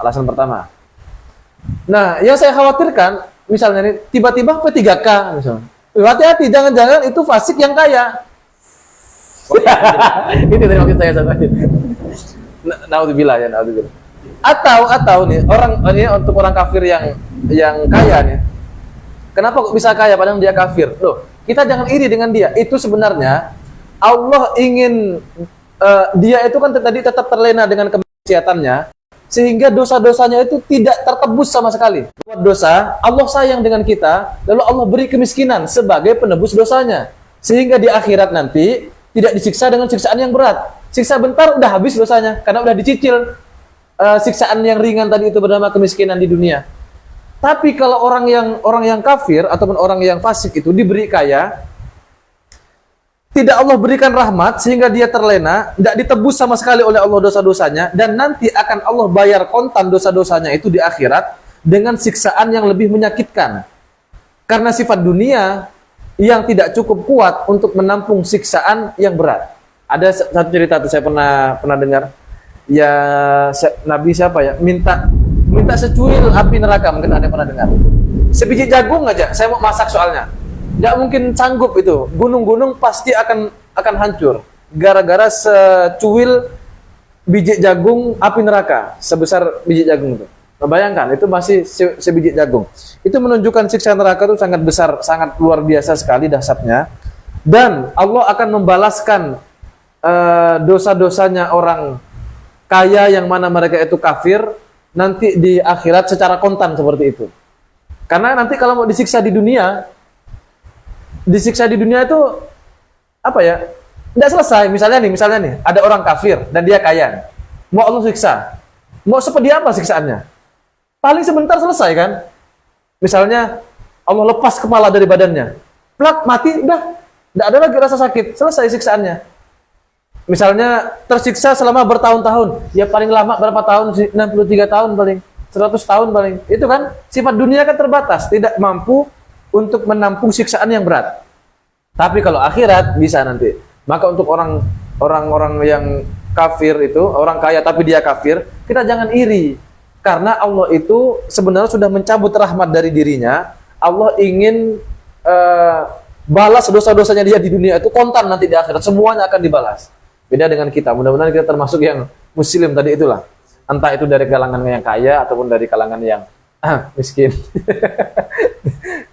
Alasan pertama. Nah, yang saya khawatirkan misalnya nih, tiba-tiba P3K misalnya. Hati-hati, jangan-jangan itu fasik yang kaya. Itu dari maksud saya sampai. Naudzubillah ya, naudzubillah. Atau nih ini untuk orang kafir yang kaya nih. Kenapa kok bisa kaya padahal dia kafir? Loh, kita jangan iri dengan dia. Itu sebenarnya Allah ingin dia itu kan tadi tetap terlena dengan kemaksiatannya sehingga dosa-dosanya itu tidak tertebus sama sekali. Buat dosa, Allah sayang dengan kita, lalu Allah beri kemiskinan sebagai penebus dosanya. Sehingga di akhirat nanti tidak disiksa dengan siksaan yang berat. Siksa bentar udah habis dosanya karena udah dicicil siksaan yang ringan tadi itu bernama kemiskinan di dunia. Tapi kalau orang yang kafir ataupun orang yang fasik itu diberi kaya, tidak Allah berikan rahmat sehingga dia terlena, tidak ditebus sama sekali oleh Allah dosa-dosanya, dan nanti akan Allah bayar kontan dosa-dosanya itu di akhirat dengan siksaan yang lebih menyakitkan. Karena sifat dunia yang tidak cukup kuat untuk menampung siksaan yang berat. Ada satu cerita tuh saya pernah dengar. Ya Nabi siapa ya? Minta secuil api neraka, mungkin ada yang pernah dengar. Sebiji jagung aja, saya mau masak soalnya. Nggak mungkin sanggup itu. Gunung-gunung pasti akan hancur gara-gara secuil biji jagung api neraka sebesar biji jagung itu. Nah, bayangkan itu masih sebiji jagung. Itu menunjukkan siksa neraka itu sangat besar, sangat luar biasa sekali dahsyatnya. Dan Allah akan membalaskan dosa-dosanya orang kaya yang mana mereka itu kafir nanti di akhirat secara kontan seperti itu. Karena nanti kalau mau disiksa di dunia itu apa ya? Tidak selesai. Misalnya nih, ada orang kafir dan dia kaya. Mau Allah siksa. Mau seperti apa siksaannya? Paling sebentar selesai kan? Misalnya Allah lepas kepala dari badannya. Plak, mati, udah. Tidak ada lagi rasa sakit. Selesai siksaannya. Misalnya tersiksa selama bertahun-tahun. Ya paling lama berapa tahun sih? 63 tahun paling. 100 tahun paling. Itu kan sifat dunia kan terbatas. Tidak mampu untuk menampung siksaan yang berat. Tapi kalau akhirat bisa nanti. Maka untuk orang-orang yang kafir itu, orang kaya tapi dia kafir, kita jangan iri. Karena Allah itu sebenarnya sudah mencabut rahmat dari dirinya. Allah ingin balas dosa-dosanya dia di dunia itu kontan nanti di akhirat. Semuanya akan dibalas. Beda dengan kita. Mudah-mudahan kita termasuk yang muslim tadi itulah. Entah itu dari kalangan yang kaya ataupun dari kalangan yang miskin.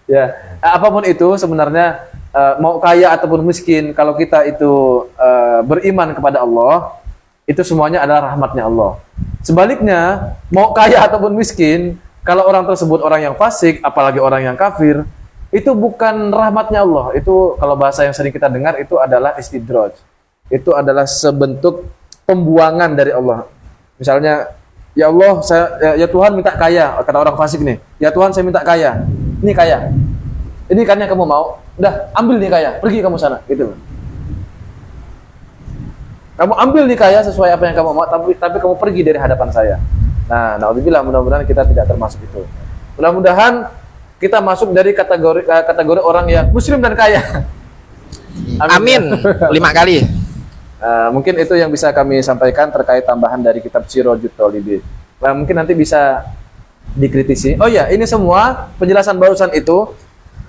Ya, apapun itu sebenarnya mau kaya ataupun miskin, kalau kita itu beriman kepada Allah, itu semuanya adalah rahmatnya Allah. Sebaliknya, mau kaya ataupun miskin, kalau orang tersebut orang yang fasik, apalagi orang yang kafir, itu bukan rahmatnya Allah. Itu kalau bahasa yang sering kita dengar itu adalah istidraj. Itu adalah sebentuk pembuangan dari Allah. Misalnya, ya Allah, ya Tuhan minta kaya, kata orang fasik nih. Ya Tuhan saya minta kaya. Ini kaya. Ini kan yang kamu mau. Udah, ambil nih kaya. Pergi kamu sana. Gitu. Kamu ambil nih kaya sesuai apa yang kamu mau, tapi kamu pergi dari hadapan saya. Nah, naudzubillah, mudah-mudahan kita tidak termasuk itu. Mudah-mudahan kita masuk dari kategori orang yang muslim dan kaya. Amin. 5 kali. Mungkin itu yang bisa kami sampaikan terkait tambahan dari kitab Sirajut Thalibin. Nah, mungkin nanti bisa dikritisi. Oh ya, ini semua penjelasan barusan itu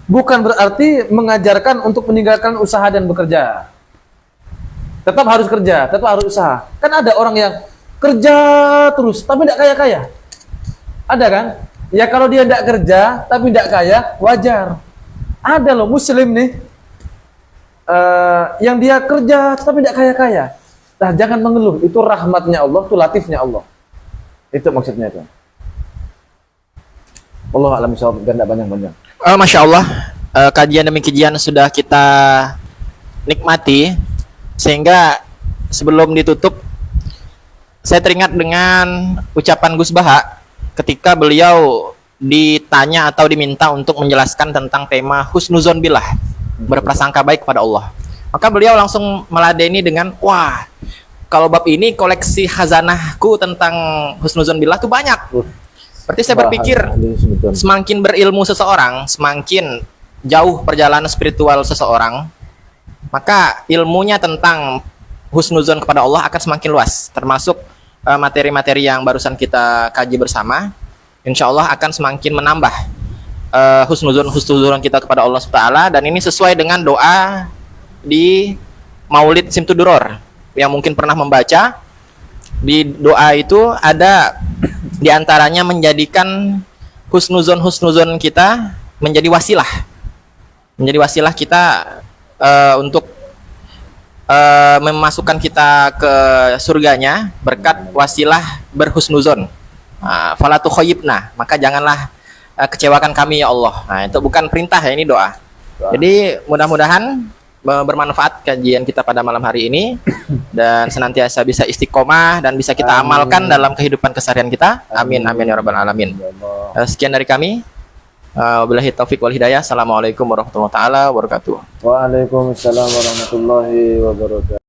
bukan berarti mengajarkan untuk meninggalkan usaha dan bekerja. Tetap harus kerja, tetap harus usaha. Kan ada orang yang kerja terus tapi tidak kaya-kaya. Ada kan? Ya kalau dia tidak kerja tapi tidak kaya, wajar. Ada loh muslim nih yang dia kerja tapi tidak kaya-kaya. Nah, jangan mengeluh, itu rahmatnya Allah, itu latifnya Allah. Itu maksudnya itu. Allah alam bisawab, dan tidak banyak-banyak. Masya Allah, kajian demi kajian sudah kita nikmati, sehingga sebelum ditutup, saya teringat dengan ucapan Gus Baha ketika beliau ditanya atau diminta untuk menjelaskan tentang tema husnuzon billah, berprasangka baik kepada Allah. Maka beliau langsung meladeni dengan, wah, kalau bab ini koleksi khazanahku tentang husnuzon billah itu banyak. Berarti saya berpikir semakin berilmu seseorang, semakin jauh perjalanan spiritual seseorang, maka ilmunya tentang husnuzon kepada Allah akan semakin luas. Termasuk materi-materi yang barusan kita kaji bersama, insya Allah akan semakin menambah husnuzon kita kepada Allah SWT. Dan ini sesuai dengan doa di Maulid Simtuduror yang mungkin pernah membaca. Di doa itu ada diantaranya menjadikan husnuzon kita menjadi wasilah kita untuk memasukkan kita ke surganya berkat wasilah berhusnuzon. Fala tukhayyibna, maka janganlah kecewakan kami ya Allah. Nah, itu bukan perintah ya, ini doa. Jadi mudah-mudahan bermanfaat kajian kita pada malam hari ini dan senantiasa bisa istiqomah dan bisa kita amalkan dalam kehidupan keseharian kita. Amin amin ya rabbal alamin. Sekian dari kami. Wabillahi taufik wal hidayah. Assalamualaikum warahmatullahi wabarakatuh. Waalaikumsalam warahmatullahi wabarakatuh.